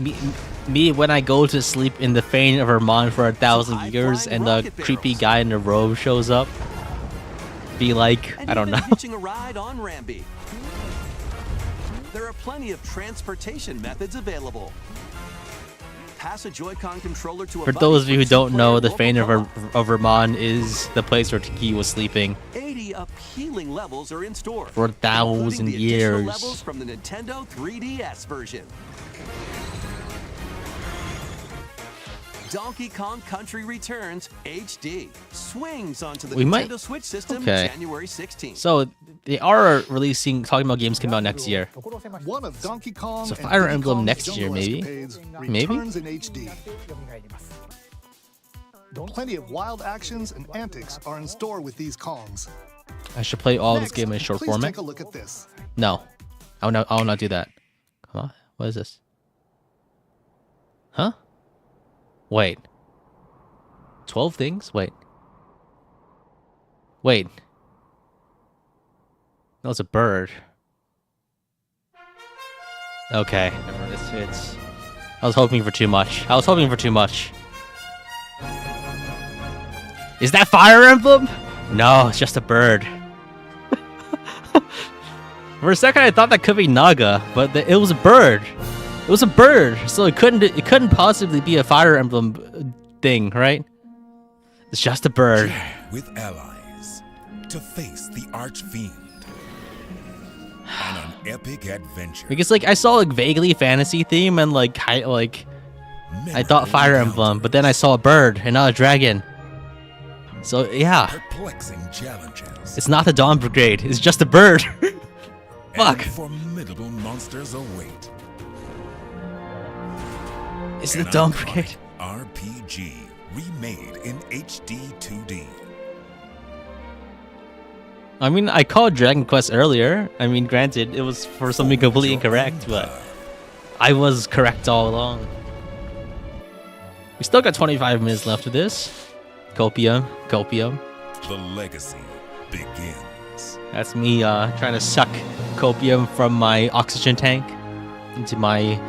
Me, when I go to sleep in the fane of Vermont for 1,000
high-flying
years and the
rocket
creepy
barrels.
guy in the robe shows up, be like,
and
I don't
even
know.
hitching a ride on Rambi. There are plenty of transportation methods available. Pass a Joy-Con controller to a
For
buddy
those of you who don't know, the
two-player
fane
local
of,
co-op.
of Vermont is the place where Tiki was sleeping
80 appealing levels are in store.
for 1,000
including the additional levels
years.
from the Nintendo 3DS version. Donkey Kong Country Returns HD swings onto the
We
Nintendo
might-
Switch system
okay.
January 16th.
So they are releasing, talking about games coming out next year.
One of Donkey Kong
So
and
Fire
Diddy
Emblem
Kong's
next year,
jungle
maybe?
escapades
Maybe?
returns in HD. Plenty of wild actions and antics are in store with these Kongs.
I should play all this
Next,
game in short
please
format.
take a look at this.
No, I will not do that. Come on, what is this? Huh? Wait. 12 things? Wait. No, it's a bird. Okay. It's. I was hoping for too much. Is that Fire Emblem? No, it's just a bird. For a second, I thought that could be Naga, but it was a bird. It was a bird, so it couldn't possibly be a Fire Emblem thing, right? It's just a bird.
With allies to face the Archfiend on an epic adventure.
Because like I saw like vaguely fantasy theme and I thought Fire Emblem, but then I saw a bird and not a dragon. So yeah,
perplexing challenges.
it's not the Dawn Brigade. It's just a bird. Fuck.
And formidable monsters await.
It's the
An
Dawn
iconic
Brigade.
RPG remade in HD 2D.
I mean, I called Dragon Quest earlier. I mean, granted, it was for something completely incorrect, but I was correct all along. We still got 25 minutes left of this. Copium.
The legacy begins.
That's me trying to suck copium from my oxygen tank into my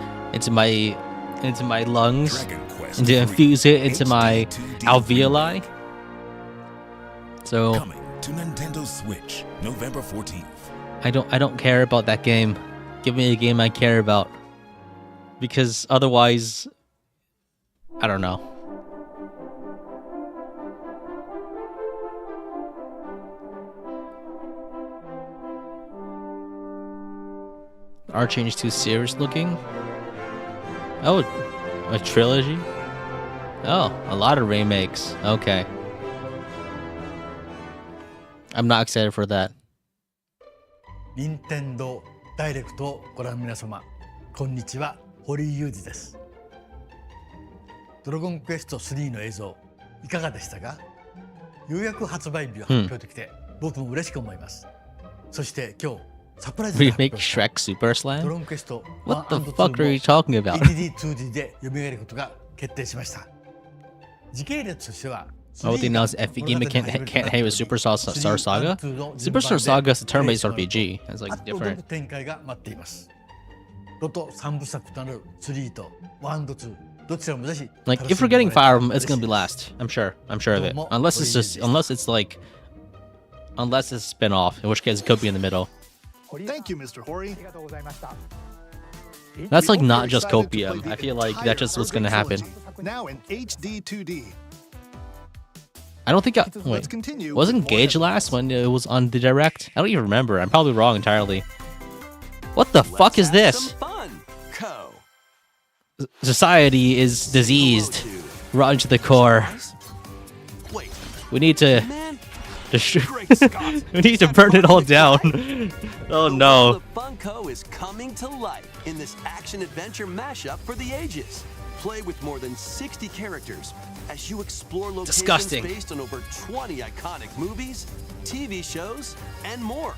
lungs
Dragon Quest
and to
3
infuse it into my
HD 2D
alveoli. So
coming to Nintendo Switch November 14th.
I don't care about that game. Give me a game I care about. Because otherwise I don't know. Art change too serious looking. Oh, a trilogy. Oh, a lot of remakes. Okay. I'm not excited for that.
任天堂ダイレクトをご覧の皆様、こんにちは、堀井雄二です。ドラゴンクエスト3の映像、いかがでしたか？ようやく発売日を発表できて、僕も嬉しく思います。そして今日、サプライズで発
Remake
表した
Shrek Super
ド
Slam?
ラゴンクエスト
What the
1&2
fuck are you talking about?
HD2D で蘇ることが決定しました。時系列としては、
Oh, what they know is FE game can't hang with Superstar Saga? Superstar Saga is a turn-based RPG. It's like
圧倒的
different.
展開が待っています。ロト3部作となる3と1&2 どちらもぜひ
Like if we're getting Fire Emblem, it's gonna be last. I'm sure of it. Unless it's a spin-off, in which case it could be in the middle.
Thank you, Mr. Hori.
That's like
We hope
not
you're
just
excited to
copium.
play
I
the
feel like
entire
that's just what's gonna happen.
trilogy, now in HD 2D.
I don't think
Let's
wait.
continue.
Wasn't
with more
Gage
evidence.
last when it was on the direct? I don't even remember. I'm probably wrong entirely. What the fuck is
Let's have
this?
some fun. Co.
Society is diseased,
Dude.
rotten to the core.
Wait,
We need to
man.
destroy.
Great Scott.
We need to burn it all down. Oh
The
no.
world of Funko is coming to life in this action-adventure mashup for the ages. Play with more than 60 characters as you explore locations
Disgusting.
based on over 20 iconic movies, TV shows, and more.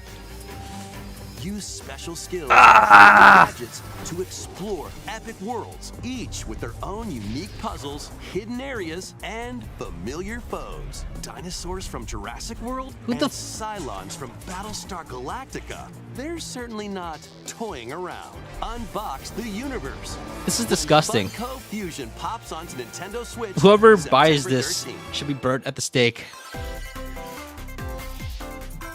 Use special skills and gadgets to explore epic worlds, each with their own unique puzzles, hidden areas, and familiar foes. Dinosaurs from Jurassic World
Who
and
the
Cylons from Battlestar Galactica. They're certainly not toying around. Unbox the universe.
This is disgusting.
Funko Fusion pops onto Nintendo Switch.
Whoever
September
buys this
13th.
should be burnt at the stake.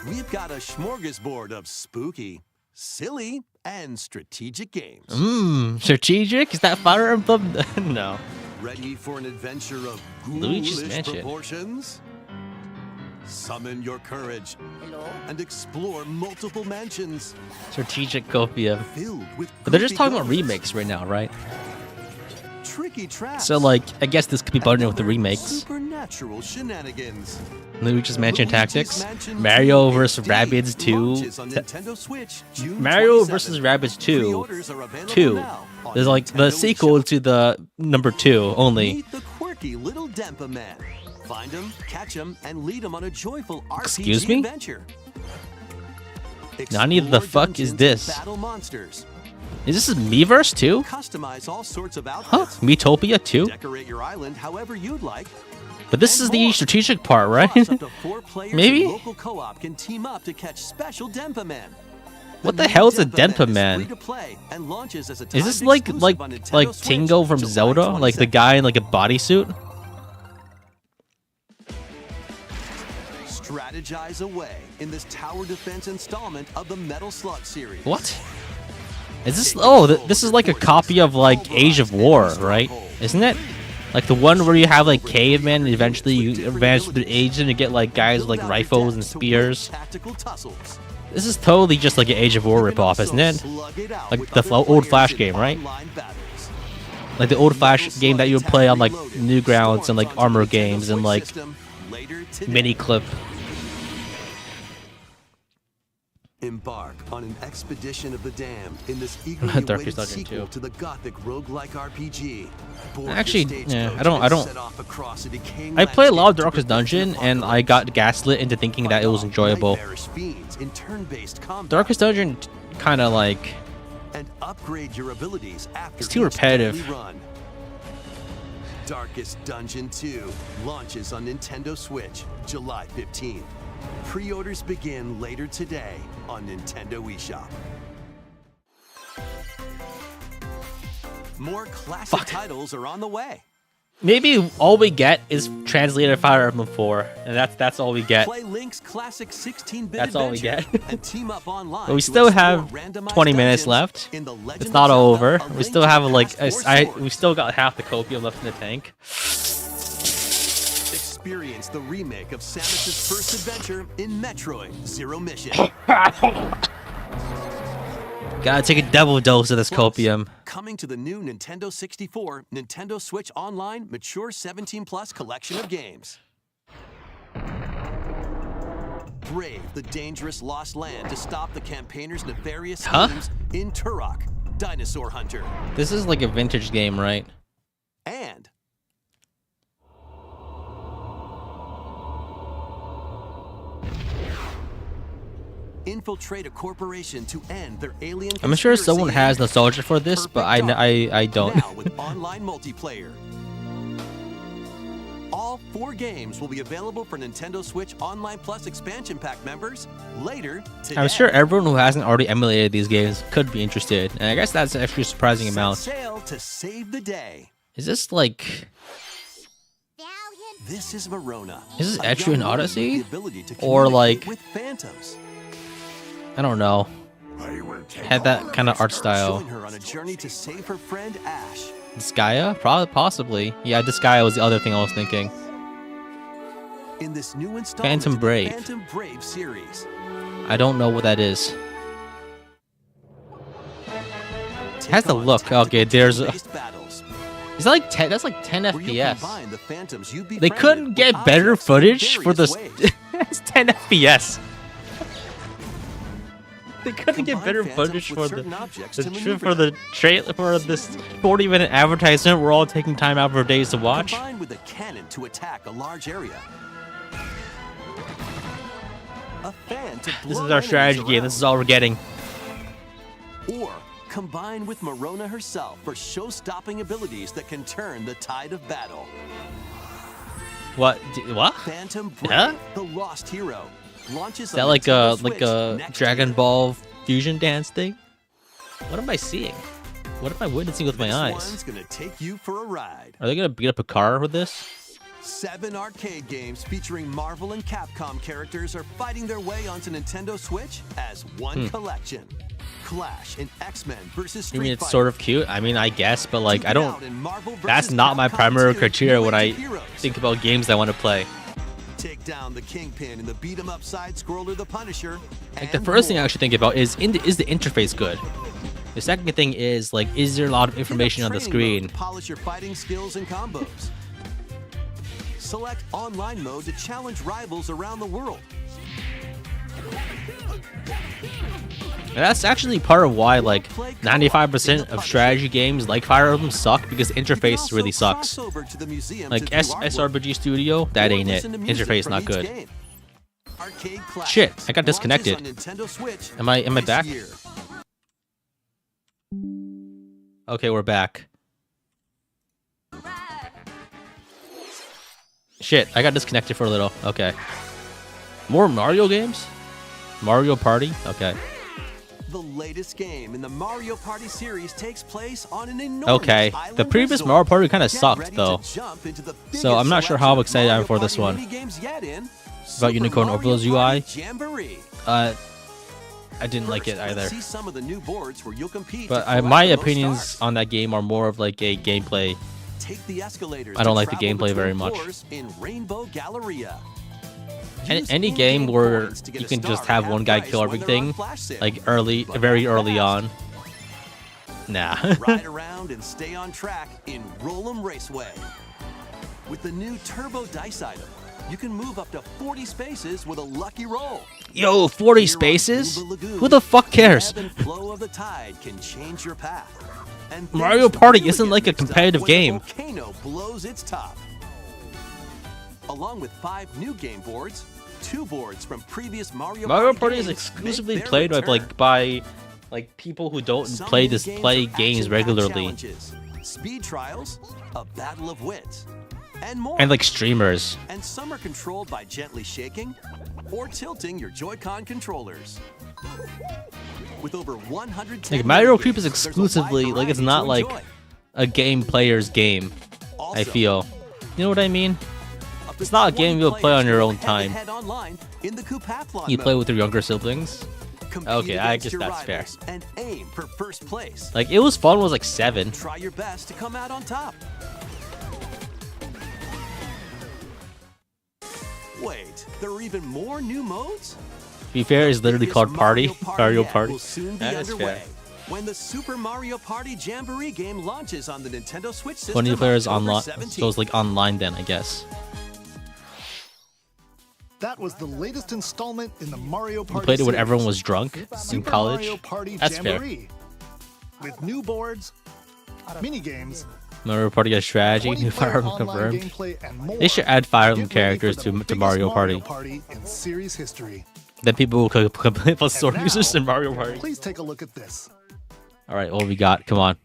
We've got a smorgasbord of spooky, silly, and strategic games.
Strategic? Is that Fire Emblem? No.
Ready for an adventure of
Luigi's
ghoulish
Mansion.
proportions? Summon your courage
Hello?
and explore multiple mansions
Strategic copium.
filled with
But they're just
goofy
talking about
ghosts,
remakes right now, right?
tricky traps,
So like, I guess this could be
and
bundled with the
other
remakes.
supernatural shenanigans.
Luigi's Mansion
Luigi's
Tactics,
Mansion
Mario
2
vs.
HD
Rabbids 2.
launches on Nintendo Switch June
Mario
27th.
vs. Rabbids 2.
Pre-orders are available
2
now on
is like the
Nintendo
sequel
eShop.
to the number 2 only.
Meet the quirky little Dempa Man. Find him, catch him, and lead him on a joyful RPG
Excuse me?
adventure.
Nani the
Explore
fuck is
dungeons and
this?
Battle monsters.
Is this Miiverse too?
Customize all sorts of
Huh?
outfits.
Miitopia too?
Decorate your island however you'd like.
But this
and
is the
more.
strategic part, right?
Plus, up to 4 players
Maybe?
in local co-op can team up to catch special Dempa Man.
What the
new
hell is a
Dempa
Dempa
is
Man?
free to play and launches as a
Is this
timed
like
exclusive on Nintendo Switch
Tingo from
July
Zelda? Like the
22nd.
guy in like a bodysuit?
Strategize away in this tower defense installment of the Metal Slug series.
What? Is this? Oh, this is like a copy of like Age of War, right? Isn't it? Like the one where you have like cavemen and eventually you advance through the age and you get like guys with like rifles and spears.
Tactical tussles.
This is totally just like an Age of War ripoff, isn't it? Like the old Flash game, right? Like the old Flash game that you would play on like Newgrounds and like Armor games and like mini clip.
Embark on an expedition of the damned in this eagerly
Darkest
awaited
Dungeon
sequel
2.
to the gothic roguelike RPG. Board
Actually,
your
yeah,
stagecoach
I don't-
and set off across a decaying
I played a lot of
landscape to
Darkest
prevent the
Dungeon and I got gaslit into thinking that it was enjoyable.
nightmarish fiends in turn-based combat.
Darkest Dungeon kind of like
And upgrade your abilities after
It's too
each
repetitive.
daily run. Darkest Dungeon 2 launches on Nintendo Switch July 15th. Pre-orders begin later today on Nintendo eShop. More classic titles are on the way.
Maybe all we get is translated Fire Emblem 4, and that's all we get.
Play Link's classic 16-bit
That's all we get.
and team up online
But we
to
still
explore
have
randomized
20 minutes
dungeons
left.
in The Legend
It's
of
not
Zelda:
over.
A
We
Link
still
to
have
the
like
Past
we
Sword.
still got half the copium left in the tank.
Experience the remake of Samus's first adventure in Metroid Zero Mission.
Gotta take a double dose of this
Plus,
copium.
coming to the new Nintendo 64, Nintendo Switch Online Mature 17+ collection of games. Brave the dangerous lost land to stop the campaigner's nefarious schemes in Turok, Dinosaur Hunter.
This is like a vintage game, right?
And infiltrate a corporation to end their alien
I'm sure
conspiracy
someone has nostalgia for this, but I
Perfect
don't.
now with online multiplayer. All 4 games will be available for Nintendo Switch Online Plus expansion pack members later today.
I'm sure everyone who hasn't already emulated these games could be interested, and I guess that's an extra surprising
Set
amount.
sail to save the day.
Is this like?
This is Verona.
Is this
a
Etrian
young woman with
Odyssey?
the ability to
Or
communicate
like-
with phantoms.
I don't know. Had that kind of art style.
Join her on a journey to save her friend Ash.
Disgaea? Probably, possibly. Yeah, Disgaea was the other thing I was thinking.
In this new installment
Phantom
of the
Brave.
Phantom Brave series.
I don't know what that is. It has the
Take on
look. Okay, there's a.
tactical-based battles,
Is that like 10? That's like 10
where you
FPS.
combine the phantoms you
They
befriended
couldn't
with
get better
objects in
footage for
various
this.
ways.
It's 10 FPS. They couldn't get
Combine
better
phantoms
footage
with
for
certain objects
the
to
for
maneuver
the trailer for this 40-minute advertisement. We're all taking time out for days to watch.
Combined with a cannon to attack a large area. A fan to
This
blow
is our
enemies
strategy game.
around.
This is all we're getting.
Or combine with Morona herself for show-stopping abilities that can turn the tide of battle.
What? What?
Phantom Brave,
Huh?
the lost hero, launches
Is that
on
like
Nintendo
a
Switch next
Dragon
year.
Ball fusion dance thing? What am I seeing? What am I witnessing with my
This
eyes?
one's gonna take you for a ride.
Are they gonna beat up a car with this?
7 arcade games featuring Marvel and Capcom characters are fighting their way onto Nintendo Switch as one collection. Clash in X-Men versus Street
You mean it's
Fighter.
sort of cute? I mean, I guess, but like,
Duke
I
it
don't.
out in Marvel
That's
versus
not my
Capcom
primary
2
criteria when
New
I
Age of Heroes.
think about games I want to play.
Take down the Kingpin in the beat-em-up side-scroller The Punisher.
Like the
and
first thing I
more.
actually think about is the interface good? The second thing is like, is there a lot of
Hit up
information on the
training mode
screen?
to polish your fighting skills and combos. Select online mode to challenge rivals around the world.
And that's actually part of why like 95% of strategy games like Fire Emblem suck, because the
You can
interface
also
really
cross
sucks.
over to the museum
Like
to view artwork
SRPG Studio, that
or
ain't it.
listen to music
Interface
from
not
each
good.
game. Arcade
Shit,
Classics
I got disconnected.
launches on Nintendo Switch
Am I
this
back?
year.
Okay, we're back. Shit, I got disconnected for a little. Okay. More Mario games? Mario Party? Okay.
The latest game in the Mario Party series takes place on an enormous
Okay.
island
The previous
resort.
Mario Party kind of
Get
sucked
ready
though.
to jump into the
So I'm
biggest
not sure how
selection of
excited I am
Mario
for this
Party
one.
minigames yet in
About Unicorn
Super
Overload's
Mario
UI.
Party Jamboree.
I didn't like it
First, let's
either.
see some of the new boards where you'll compete
But
to collect
my
the most
opinions
stars.
on that game are more of like a gameplay.
Take the escalators
I don't
to
like the
travel
gameplay very
between
much.
floors in Rainbow Galleria. Use
Any
in-game
game where
coins to get
you
a
can just
star
have
at
one guy
price
kill
when they're on
everything,
flash sale.
like
But
very
not
early
fast.
on. Nah.
Ride around and stay on track in Roll'em Raceway. With the new Turbo Dice item, you can move up to 40 spaces with a lucky roll.
Yo, 40
Here on
spaces?
Goomba Lagoon,
Who the fuck cares?
The ebb and flow of the tide can change your path. And
Mario
things
Party
really
isn't
get
like a
mixed up
competitive
when the
game.
volcano blows its top. Along with 5 new game boards, 2 boards from previous Mario
Party is
games
exclusively
make their
played by
return.
people who don't
Some
play
new
this
games
play
are
games
action-packed
regularly,
challenges, speed trials, a battle of wits, and more.
and like streamers.
And some are controlled by gently shaking or tilting your Joy-Con controllers. With over 110
Like Mario
minigames,
Creep is
there's a wide
exclusively like it's
variety
not
to
like
enjoy.
a game player's game. I feel. You know what I mean? It's not a game you'll play on your own time. You play with your younger siblings. Okay, I guess that's fair.
And aim for first place.
Like, it was fun when I was like 7.
Try your best to come out on top. Wait, there are even more new modes?
To be fair, it's literally called Party. Mario Party.
Will soon be
That is
underway
fair.
when the Super Mario Party Jamboree game launches on the Nintendo Switch system.
20 players
October
online.
17th.
So it's like online then, I guess.
That was the latest installment in the Mario Party
You played it when
series,
everyone was drunk in
Super
college.
Mario Party
That's fair.
Jamboree. With new boards, mini games,
Mario Party has strategy.
20
New
player
Fire Emblem
online
confirmed.
gameplay, and more.
They should add Fire Emblem
Get ready
characters
for the
to
biggest
Mario Party.
in series history.
Then people will complain about sword
And
users
now,
in Mario Party.
Please take a look at this.
All right, what we got? Come on.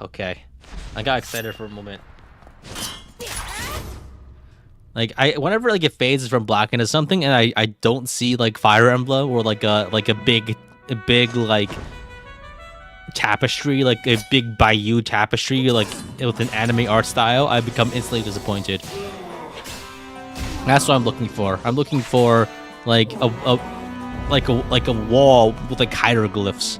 Okay, I got excited for a moment. Like whenever like it fades from black into something, and I don't see like Fire Emblem or like a big like tapestry, like a big Bayou tapestry, like with an anime art style, I become instantly disappointed. That's what I'm looking for. I'm looking for like a wall with like hieroglyphs.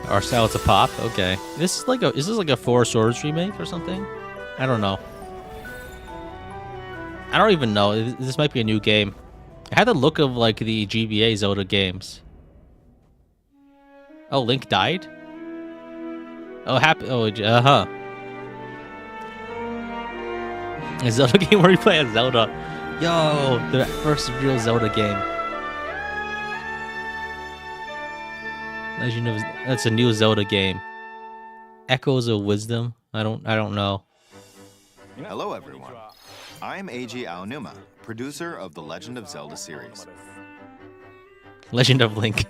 Our style to pop. Okay, this is like a Four Swords remake or something? I don't know. I don't even know. This might be a new game. It had the look of like the GBA Zelda games. Oh, Link died? Oh, happy. Oh, A Zelda game where you play as Zelda. Yo, the first real Zelda game. Legend of that's a new Zelda game. Echoes of Wisdom. I don't know.
Hello everyone. I'm Eiji Aonuma, producer of the Legend of Zelda series.
Legend of Link.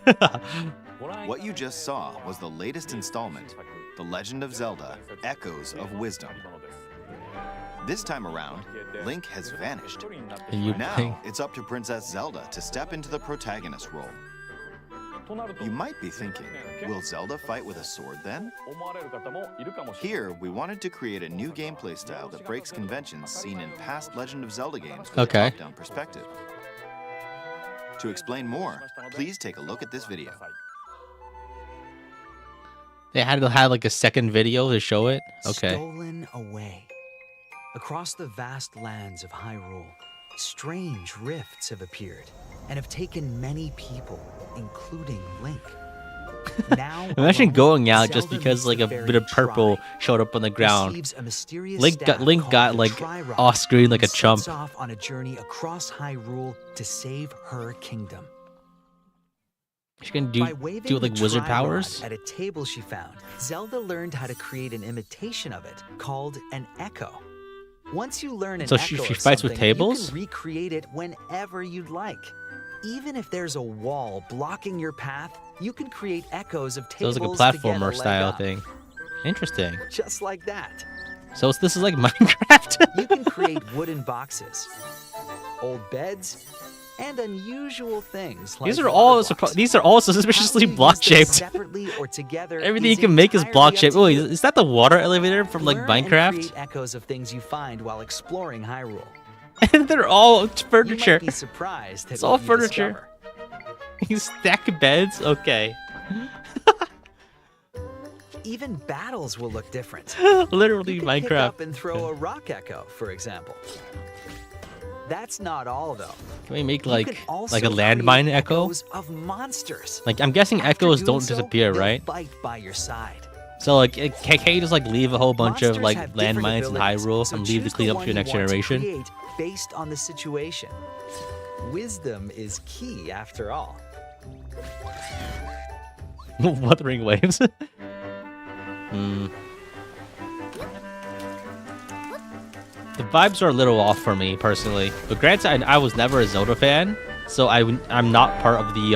What you just saw was the latest installment, The Legend of Zelda: Echoes of Wisdom. This time around, Link has vanished.
And you play.
Now it's up to Princess Zelda to step into the protagonist role. You might be thinking, will Zelda fight with a sword then? Here, we wanted to create a new gameplay style that breaks conventions seen in past Legend of Zelda games with
Okay.
a top-down perspective. To explain more, please take a look at this video.
They had to have like a second video to show it. Okay.
Stolen away. Across the vast lands of Hyrule, strange rifts have appeared and have taken many people, including Link. Now,
Imagine
alone,
going out just
Zelda
because
meets
like
the
a
fairy
bit of purple
Tri,
showed up on the ground.
receives a mysterious
Link
staff
got
called the
like
Tri-Rod,
off screen like a
and
chump.
sets off on a journey across Hyrule to save her kingdom.
She can
By
do
waving
like
the
wizard
Tri-Rod
powers.
at a table she found, Zelda learned how to create an imitation of it called an echo. Once you learn an
So
echo
she
of
fights with
something,
tables?
you can recreate it whenever you'd like. Even if there's a wall blocking your path, you can create echoes of
So
tables
it's like a
to get
platformer
leg
style
up.
thing. Interesting.
Just like that.
So this is like Minecraft.
You can create wooden boxes, old beds, and unusual things like
These are all
water blocks.
these are all suspiciously
How you
block
use them
shaped.
separately or together
Everything you
is
can make is
entirely
block
up
shaped.
to
Oh,
you.
is that the water elevator from like
Learn and
Minecraft?
create echoes of things you find while exploring Hyrule.
And they're all
You
furniture.
might be surprised at
It's
what
all
you
furniture.
discover.
You stack beds. Okay.
Even battles will look different.
Literally
You can pick up
Minecraft.
and throw a rock echo, for example. That's not all, though.
Can we make
You
like
can also
a
create
landmine echo?
echoes of monsters.
Like I'm guessing
After
echoes
doing
don't
so,
disappear,
they'll
right?
Fight by your side.
So like, can you just like leave a whole bunch of
Monsters
like
have different
landmines in
abilities,
Hyrule
so
and leave to
choose
clean
the
up
one
to your
you
next
want to
generation?
create based on the situation. Wisdom is key, after all.
Wuthering Waves. Hmm. The vibes are a little off for me personally, but granted, I was never a Zelda fan, so I'm not part of the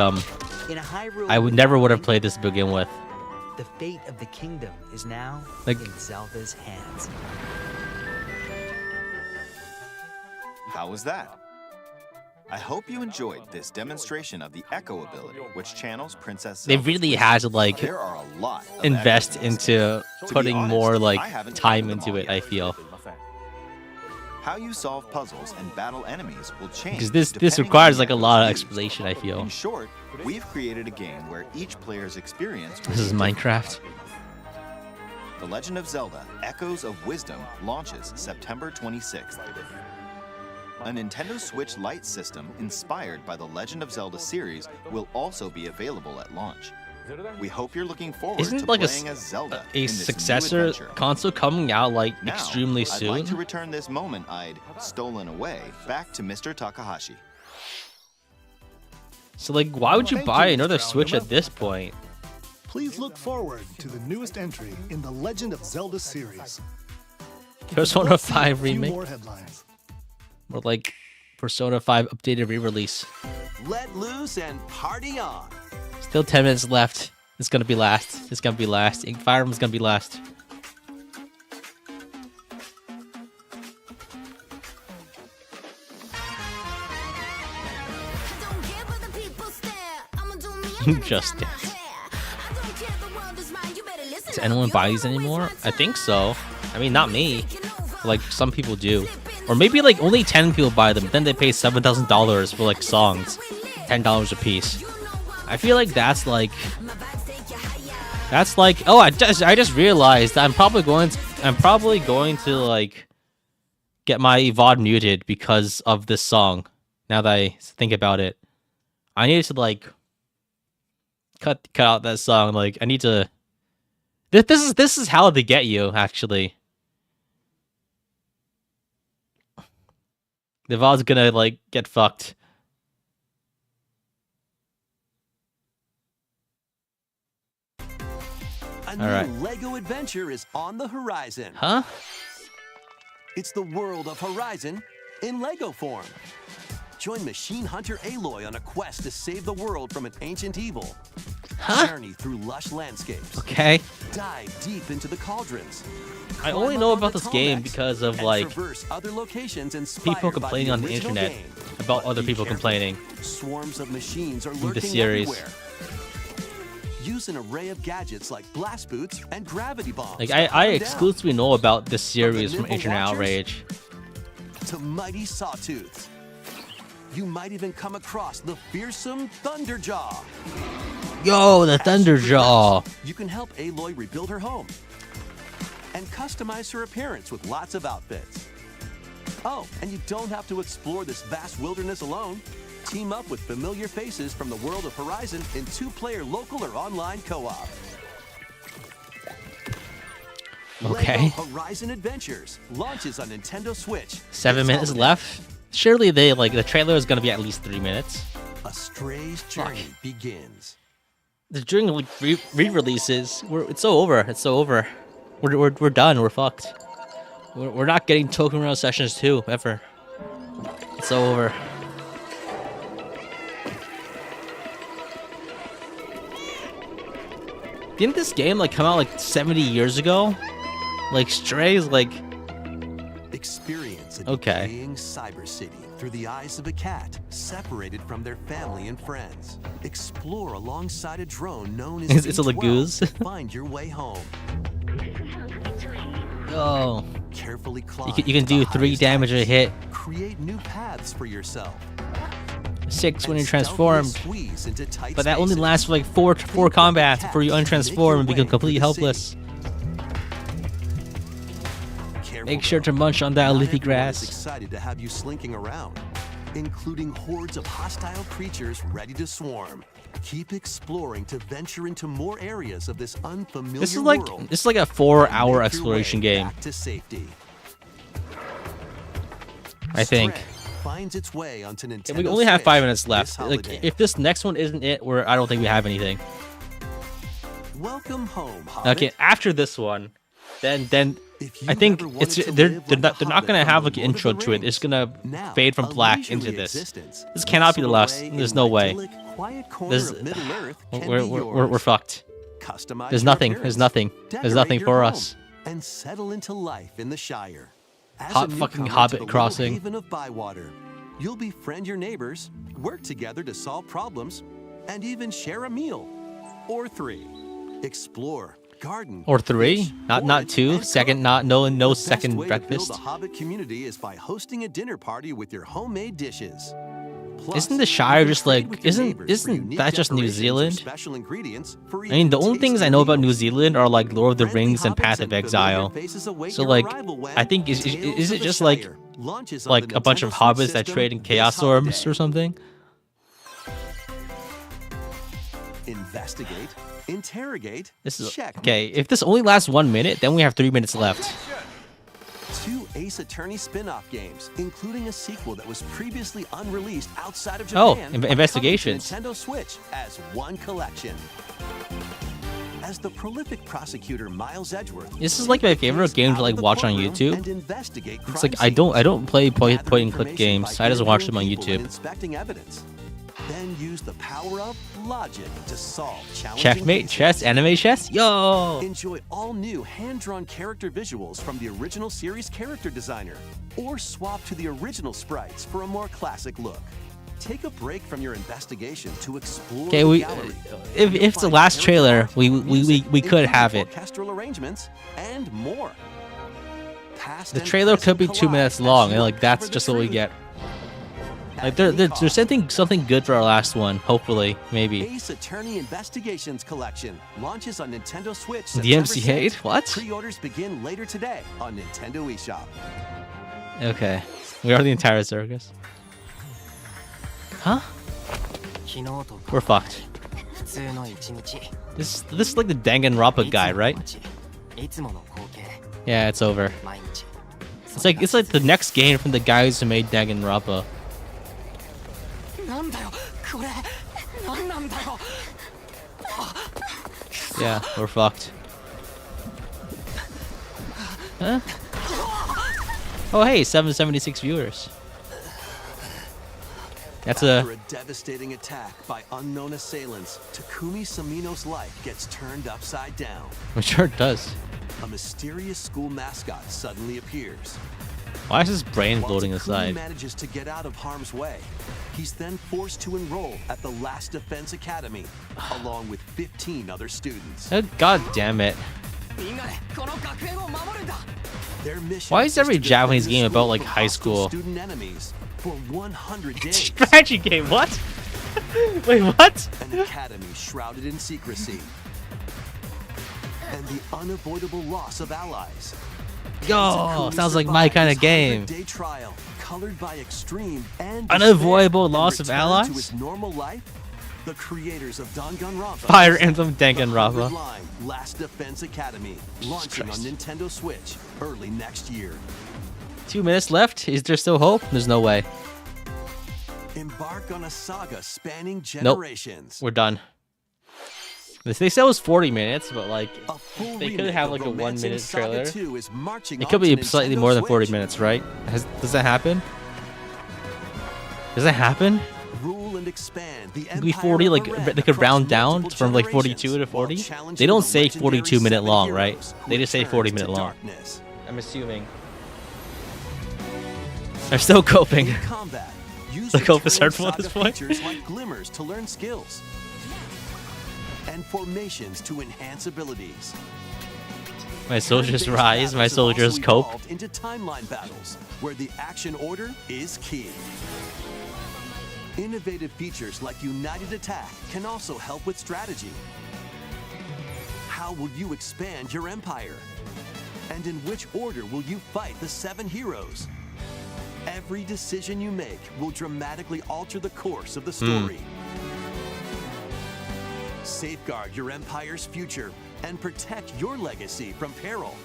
In a Hyrule
I would never would have played this to begin with.
The fate of the kingdom is now
Like-
in Zelda's hands.
How was that? I hope you enjoyed this demonstration of the Echo ability, which channels Princess
They
Zelda's
really
wishes.
had to like
There are a lot of
invest
echoes.
into
To be
putting
honest,
more like
I haven't
time
counted them
into
all
it, I
yet.
feel.
How you solve puzzles and battle enemies will change.
Because this
depending on
requires
the
like a
echoes
lot of
used.
explanation, I feel.
In short, we've created a game where each player's experience will
This is
be different.
Minecraft.
The Legend of Zelda: Echoes of Wisdom launches September 26th. A Nintendo Switch Lite system inspired by the Legend of Zelda series will also be available at launch. We hope you're looking forward
Isn't
to
like
playing as Zelda in
a
this new
successor
adventure.
console coming out like
Now,
extremely
I'd
soon?
like to return this moment I'd stolen away back to Mr. Takahashi.
So like, why would you
Thank
buy
you,
another
Mr.
Switch
Aonuma.
at this point?
Please look forward to the newest entry in the Legend of Zelda series.
Persona
Let's see a
5
few
remake,
more headlines.
or like Persona 5 updated re-release.
Let loose and party on.
Still 10 minutes left. It's gonna be last. It's gonna be last. Fire Emblem's gonna be last. Just Dance. Does anyone buy these anymore? I think so. I mean, not me. But, like, some people do. Or maybe, like, only 10 people buy them. Then they pay $7,000 for, like, songs. $10 a piece. I feel like that's, like... That's, like... Oh, I just realized I'm probably going to, like... Get my VOD muted because of this song. Now that I think about it. I need to, like... Cut out that song. Like, I need to... This is how they get you, actually. The VOD's gonna, like, get fucked.
A new Lego adventure is on the horizon.
Huh?
It's the world of Horizon in Lego form. Join Machine Hunter Aloy on a quest to save the world from an ancient evil.
Huh?
Journey through lush landscapes.
Okay.
Dive deep into the cauldrons.
I only know about this game because of, like,
traverse other locations
people
inspired by
complaining on the
original
internet
game.
about
But
other
be
people
careful.
complaining.
Swarms of machines are
the
lurking
series.
everywhere. Use an array of gadgets like blast boots and gravity bombs.
Like,
to
I
hunt 'em down.
exclusively know about this series from
nimble
Internet
watchers?
Outrage.
To mighty sawtooths. You might even come across the fearsome Thunderjaw.
Yo, the
As you
Thunderjaw.
progress, you can help Aloy rebuild her home and customize her appearance with lots of outfits. Oh, and you don't have to explore this vast wilderness alone. Team up with familiar faces from the world of Horizon in 2-player local or online co-op.
Okay.
Lego Horizon Adventures launches on Nintendo Switch.
7
this
minutes
holiday.
left. Surely the trailer is gonna be at least 3 minutes.
A Stray's journey begins.
During like, re-releases, it's so over. It's so over. We're done. We're fucked. We're not getting Token Rail Sessions 2 ever. It's so over. Didn't this game like come out like 70 years ago? Like Stray is like...
Experience a
Okay.
decaying cyber city through the eyes of a cat separated from their family and friends. Explore alongside a drone known as
It's a
V12
Lagoose.
to find your way home.
Oh.
Carefully climb
You can
to the
do 3
highest
damage a
heights.
hit.
Create new paths for yourself.
6 when
And
you're transformed.
stealthily squeeze into tight
But that only
spaces.
lasts for like four combats before you untransform and become completely helpless.
Careful,
Make sure to
though.
munch on that
Not
leafy
everyone is
grass.
excited to have you slinking around, including hordes of hostile creatures ready to swarm. Keep exploring to venture into more areas of this unfamiliar
This is like
world.
a 4-hour
Make your
exploration
way
game,
back to safety.
I think.
Stray finds its way onto Nintendo
And we only have 5
Switch
minutes
this
left. Like,
holiday.
if this next one isn't it, I don't think we have anything.
Welcome home, Hobbit.
Okay, after this one, then
If
I
you've
think
ever
it's
wanted to
they're
live
they're
like
not
a
they're not
hobbit
gonna
from
have
the
like an
Lord of
intro
the
to it. It's gonna
Now,
fade from
a
black
leisurely
into this.
existence
This cannot be the last.
nestled
There's
away
no
in
way.
idyllic, quiet corner
There's
of Middle Earth can
we're
be
we're
yours.
fucked.
Customize
There's
your
nothing.
appearance,
There's nothing. There's
decorate
nothing
your
for
home,
us.
and settle into life in the Shire. As
Hot
a
fucking
newcomer to
Hobbit
the little
crossing.
haven of Bywater, you'll befriend your neighbors, work together to solve problems, and even share a meal. Or 3. Explore, garden,
Or 3,
fish,
not
forage,
2.
and
Second,
cook.
not no
The best
second
way
breakfast.
To build a Hobbit community is by hosting a dinner party with your homemade dishes. Plus,
Isn't the Shire
you can
just
trade
like
with your neighbors for
isn't
unique
that just New
decorations or
Zealand?
special ingredients for
I mean, the
even
only things I
tastier
know about New
meals.
Zealand are like Lord of the
Friendly
Rings and
hobbits
Path of
familiar
Exile.
faces await
So
your
like,
arrival when
I think is
Tales
it
of the
just like
Shire launches on the
a bunch of
Nintendo
hobbits
Switch
that
system
trade in
this
chaos orbs
holiday.
or something?
Investigate, interrogate,
This is
check.
okay. If this only lasts 1 minute, then we have 3 minutes left.
2 Ace Attorney spin-off games, including a sequel that was previously unreleased outside of
Oh,
Japan, are coming to
investigations.
Nintendo Switch as one collection. As the prolific prosecutor Miles Edgeworth,
This is like my favorite game to like watch on YouTube.
and investigate
It's like
crime
I don't play point
Gather
and click
information
games.
by
I just watch them on
interviewing people and
YouTube.
Inspecting evidence. Then use the power of logic to solve challenging
Checkmate
cases.
chess, anime chess. Yo.
Enjoy all new hand-drawn character visuals from the original series character designer, or swap to the original sprites for a more classic look. Take a break from your investigation to explore
Okay,
the
we
gallery.
if
You'll
it's the
find
last
character
trailer,
art,
we
music,
could
including
have it.
orchestral arrangements, and more. Past
The
and
trailer could be
present
2 minutes
collide
long,
as
and
you
like that's
uncover the
just what we
truth.
get. Like
At
there's
any
something good for our last one. Hopefully, maybe.
Ace Attorney Investigations Collection launches on Nintendo Switch.
The
September
MC8?
6th.
What?
Pre-orders begin later today on Nintendo eShop.
Okay, we are the entire circus. Huh? We're fucked. This is like the Danganronpa guy, right? Yeah, it's over. It's like the next game from the guys who made Danganronpa. Yeah, we're fucked. Huh? Oh hey, 776 viewers. That's
After a devastating attack by unknown assailants, Takumi Samino's life gets turned upside down.
it sure does.
A mysterious school mascot suddenly appears.
Why is his brain
While
floating
Takumi
aside?
manages to get out of harm's way, he's then forced to enroll at the Last Defense Academy, along with 15 other students.
God damn it.
Their mission
Why is every
to defend
Japanese
the
game about, like,
from
high
hostile
school?
student enemies for 100 days.
Strategy game, what? Wait, what?
An academy shrouded in secrecy. And the unavoidable loss of allies.
Yo,
Takumi
sounds like my
survived
kind
his
of game.
100-day trial, colored by extreme and
Unavoidable
despair,
loss
and
of
returned
allies?
To his normal life, the creators of Danganronpa.
Fire Emblem Danganronpa.
Line Last Defense Academy, launching on Nintendo Switch early next year. 2
minutes left. Is there still hope? There's no way.
Embark on a saga spanning
Nope.
generations.
We're done. They said it was 40 minutes, but like
A full
they could
remake
have
of
like a 1
Romancing
minute
Saga
trailer.
2 is marching
It could be
onto
slightly
Nintendo
more than 40
Switch.
minutes, right? Does that happen? Does that happen?
Rule and expand the
It could be
Empire
40,
of
like
Ren
they could
across
round down
multiple
from like 42
generations,
to 40.
while challenging
They don't
the
say
legendary
42-minute
7
long, right?
heroes who
They just say
returns
40
to
minute long.
darkness.
I'm assuming. They're still coping.
In combat, use
The cope is
returning
hurtful at this
saga
point.
features like glimmers to learn skills, and formations to enhance abilities.
My soldiers
Turn-based
rise,
battles
my
have
soldiers
also
cope.
evolved into timeline battles, where the action order is key. Innovative features like United Attack can also help with strategy. How will you expand your empire? And in which order will you fight the 7 heroes? Every decision you make will dramatically alter the course of the story. Safeguard your empire's future and protect your legacy from peril.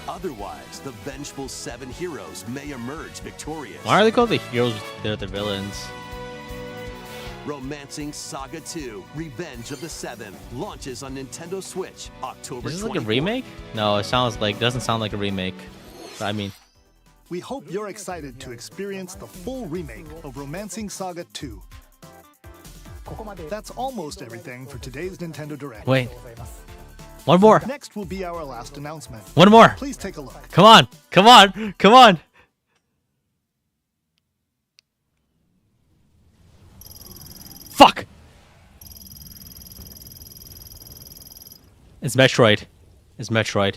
Otherwise, the vengeful 7 heroes may emerge victorious.
Why are they called the heroes? They're the villains.
Romancing Saga 2: Revenge of the Seven launches on Nintendo Switch October 24th.
Is this like a remake? No, it doesn't sound like a remake. I mean,
We hope you're excited to experience the full remake of Romancing Saga 2. That's almost everything for today's Nintendo Direct.
wait. One more.
Next will be our last announcement.
One more.
Please take a look.
Come on. Come on. Come on. It's Metroid. It's Metroid.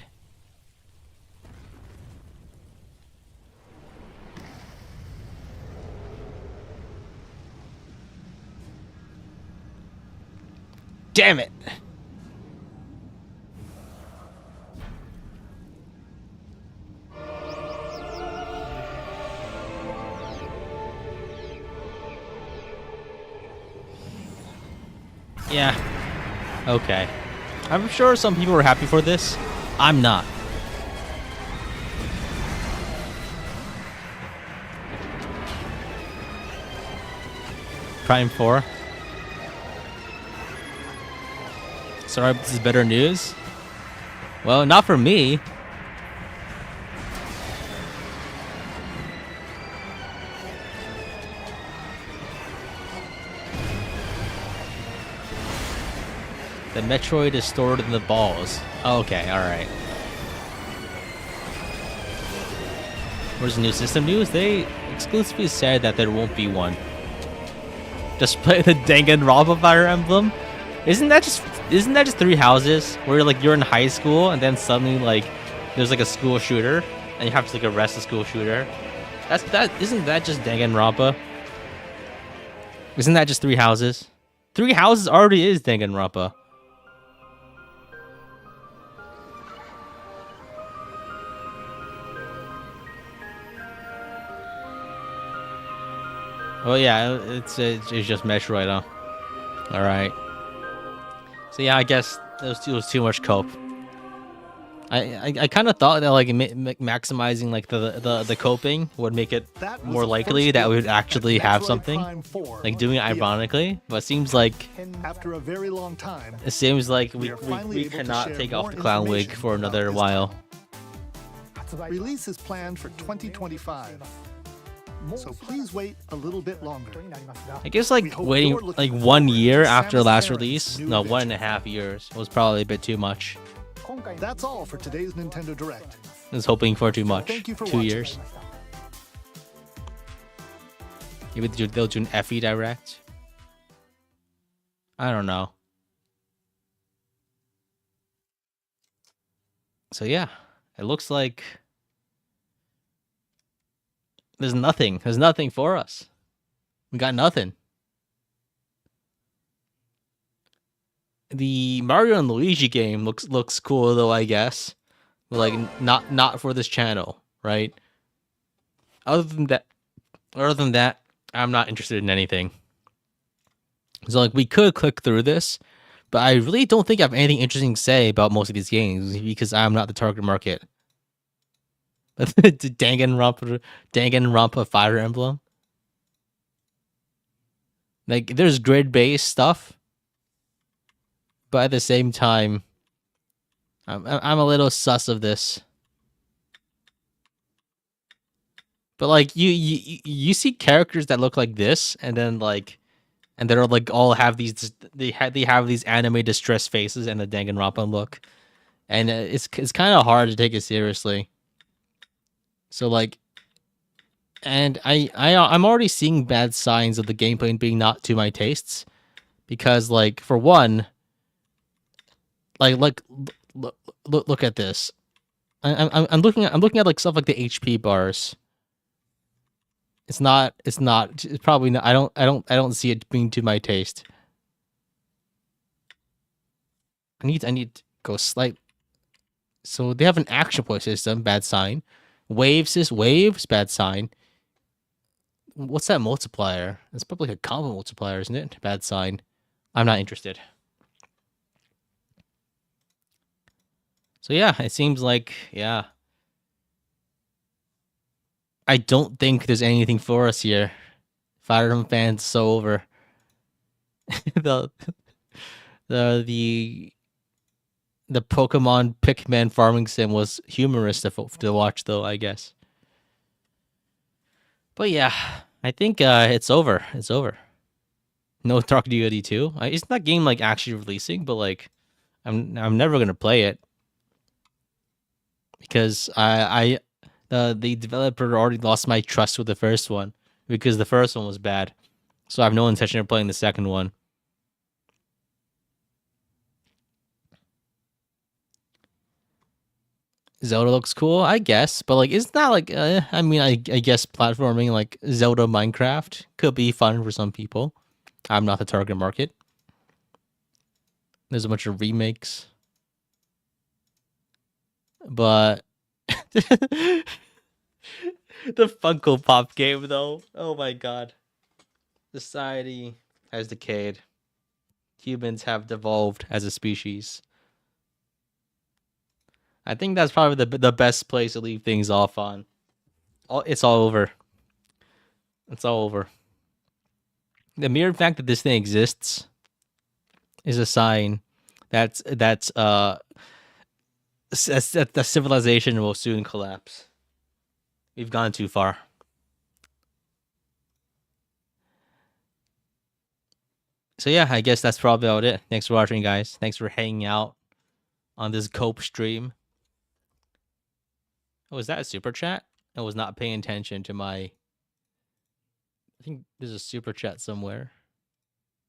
Damn it! Yeah. Okay. I'm sure some people were happy for this. I'm not. Prime 4. Sorry, this is better news. Well, not for me. The Metroid is stored in the balls. Okay, alright. Where's the new system news? They exclusively said that there won't be one. Just play the Danganronpa Fire Emblem? Isn't that just 3 houses where like you're in high school and then suddenly like there's like a school shooter and you have to like arrest the school shooter? Isn't that just Danganronpa? Isn't that just 3 houses? 3 houses already is Danganronpa. Oh yeah, it's just Metroid, huh? All right. So yeah, I guess it was too much cope. I kind of thought that like maximizing like the coping would make it more likely that we would actually have something, like doing it ironically. But it seems like
after a very long time,
it seems like we cannot take off the clown wig for another while.
Release is planned for 2025. So please wait a little bit longer.
I guess like waiting like 1 year after last release, no, 1.5 years was probably a bit too much.
That's all for today's Nintendo Direct.
I was hoping for too much.
Thank you for
2
watching.
years. Maybe they'll do an FE Direct. I don't know. So yeah, it looks like there's nothing. There's nothing for us. We got nothing. The Mario and Luigi game looks cool though, I guess. But like not for this channel, right? Other than that, I'm not interested in anything. So like we could click through this, but I really don't think I have anything interesting to say about most of these games because I'm not the target market. Danganronpa Fire Emblem. Like there's grid-based stuff, but at the same time, I'm a little sus of this. But like you see characters that look like this, and then like, and they're like all have these they have these anime distress faces and the Danganronpa look, and it's kind of hard to take it seriously. So like, and I'm already seeing bad signs of the gameplay being not to my tastes, because like for one, like look at this. I'm looking at like stuff like the HP bars. It's probably not. I don't see it being to my taste. I need to go slight. So they have an action point system, bad sign. Waves, bad sign. What's that multiplier? It's probably like a combo multiplier, isn't it? Bad sign. I'm not interested. So yeah, it seems like, yeah. I don't think there's anything for us here. Fire Emblem fans so over. the Pokemon Pikmin farming sim was humorous to watch, though, I guess. But yeah, I think it's over. It's over. No Dark Deity 2. Isn't that game like actually releasing? But like, I'm never gonna play it because the developer already lost my trust with the first one because the first one was bad. So I have no intention of playing the second one. Zelda looks cool, I guess, but like, it's not like. I mean, I guess platforming like Zelda, Minecraft could be fun for some people. I'm not the target market. There's a bunch of remakes, but the Funko Pop game, though. Oh my god, society has decayed. Humans have devolved as a species. I think that's probably the best place to leave things off on. It's all over. It's all over. The mere fact that this thing exists is a sign that the civilization will soon collapse. We've gone too far. So yeah, I guess that's probably about it. Thanks for watching, guys. Thanks for hanging out on this cope stream. Oh, is that a super chat? I was not paying attention to my. I think there's a super chat somewhere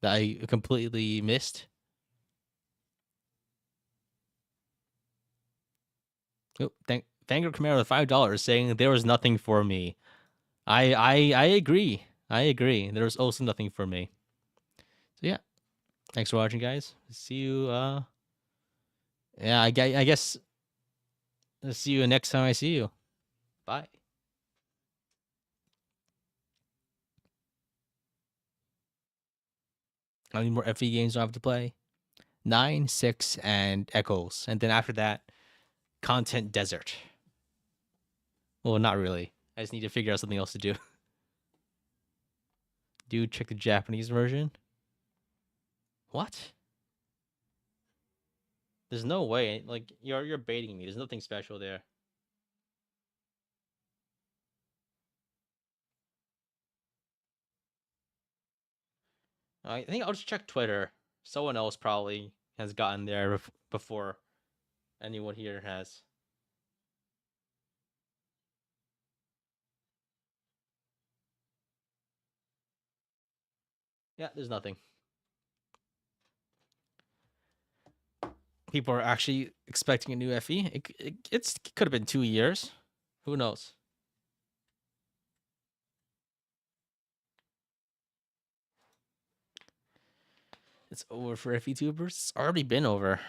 that I completely missed. Oh, Fanger Camaro with $5 saying there was nothing for me. I agree. I agree. There was also nothing for me. So yeah, thanks for watching, guys. See you. Yeah, I guess. I'll see you next time I see you. Bye. How many more FE games do I have to play? 9, 6, and Echoes, and then after that, Content Desert. Well, not really. I just need to figure out something else to do. Dude, check the Japanese version. What? There's no way. Like, you're baiting me. There's nothing special there. I think I'll just check Twitter. Someone else probably has gotten there before anyone here has. Yeah, there's nothing. People are actually expecting a new FE. It could have been 2 years. Who knows? It's over for FE tubers. It's already been over.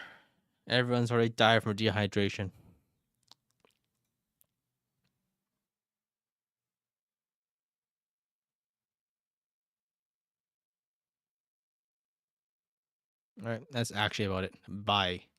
Everyone's already died from dehydration. All right, that's actually about it. Bye.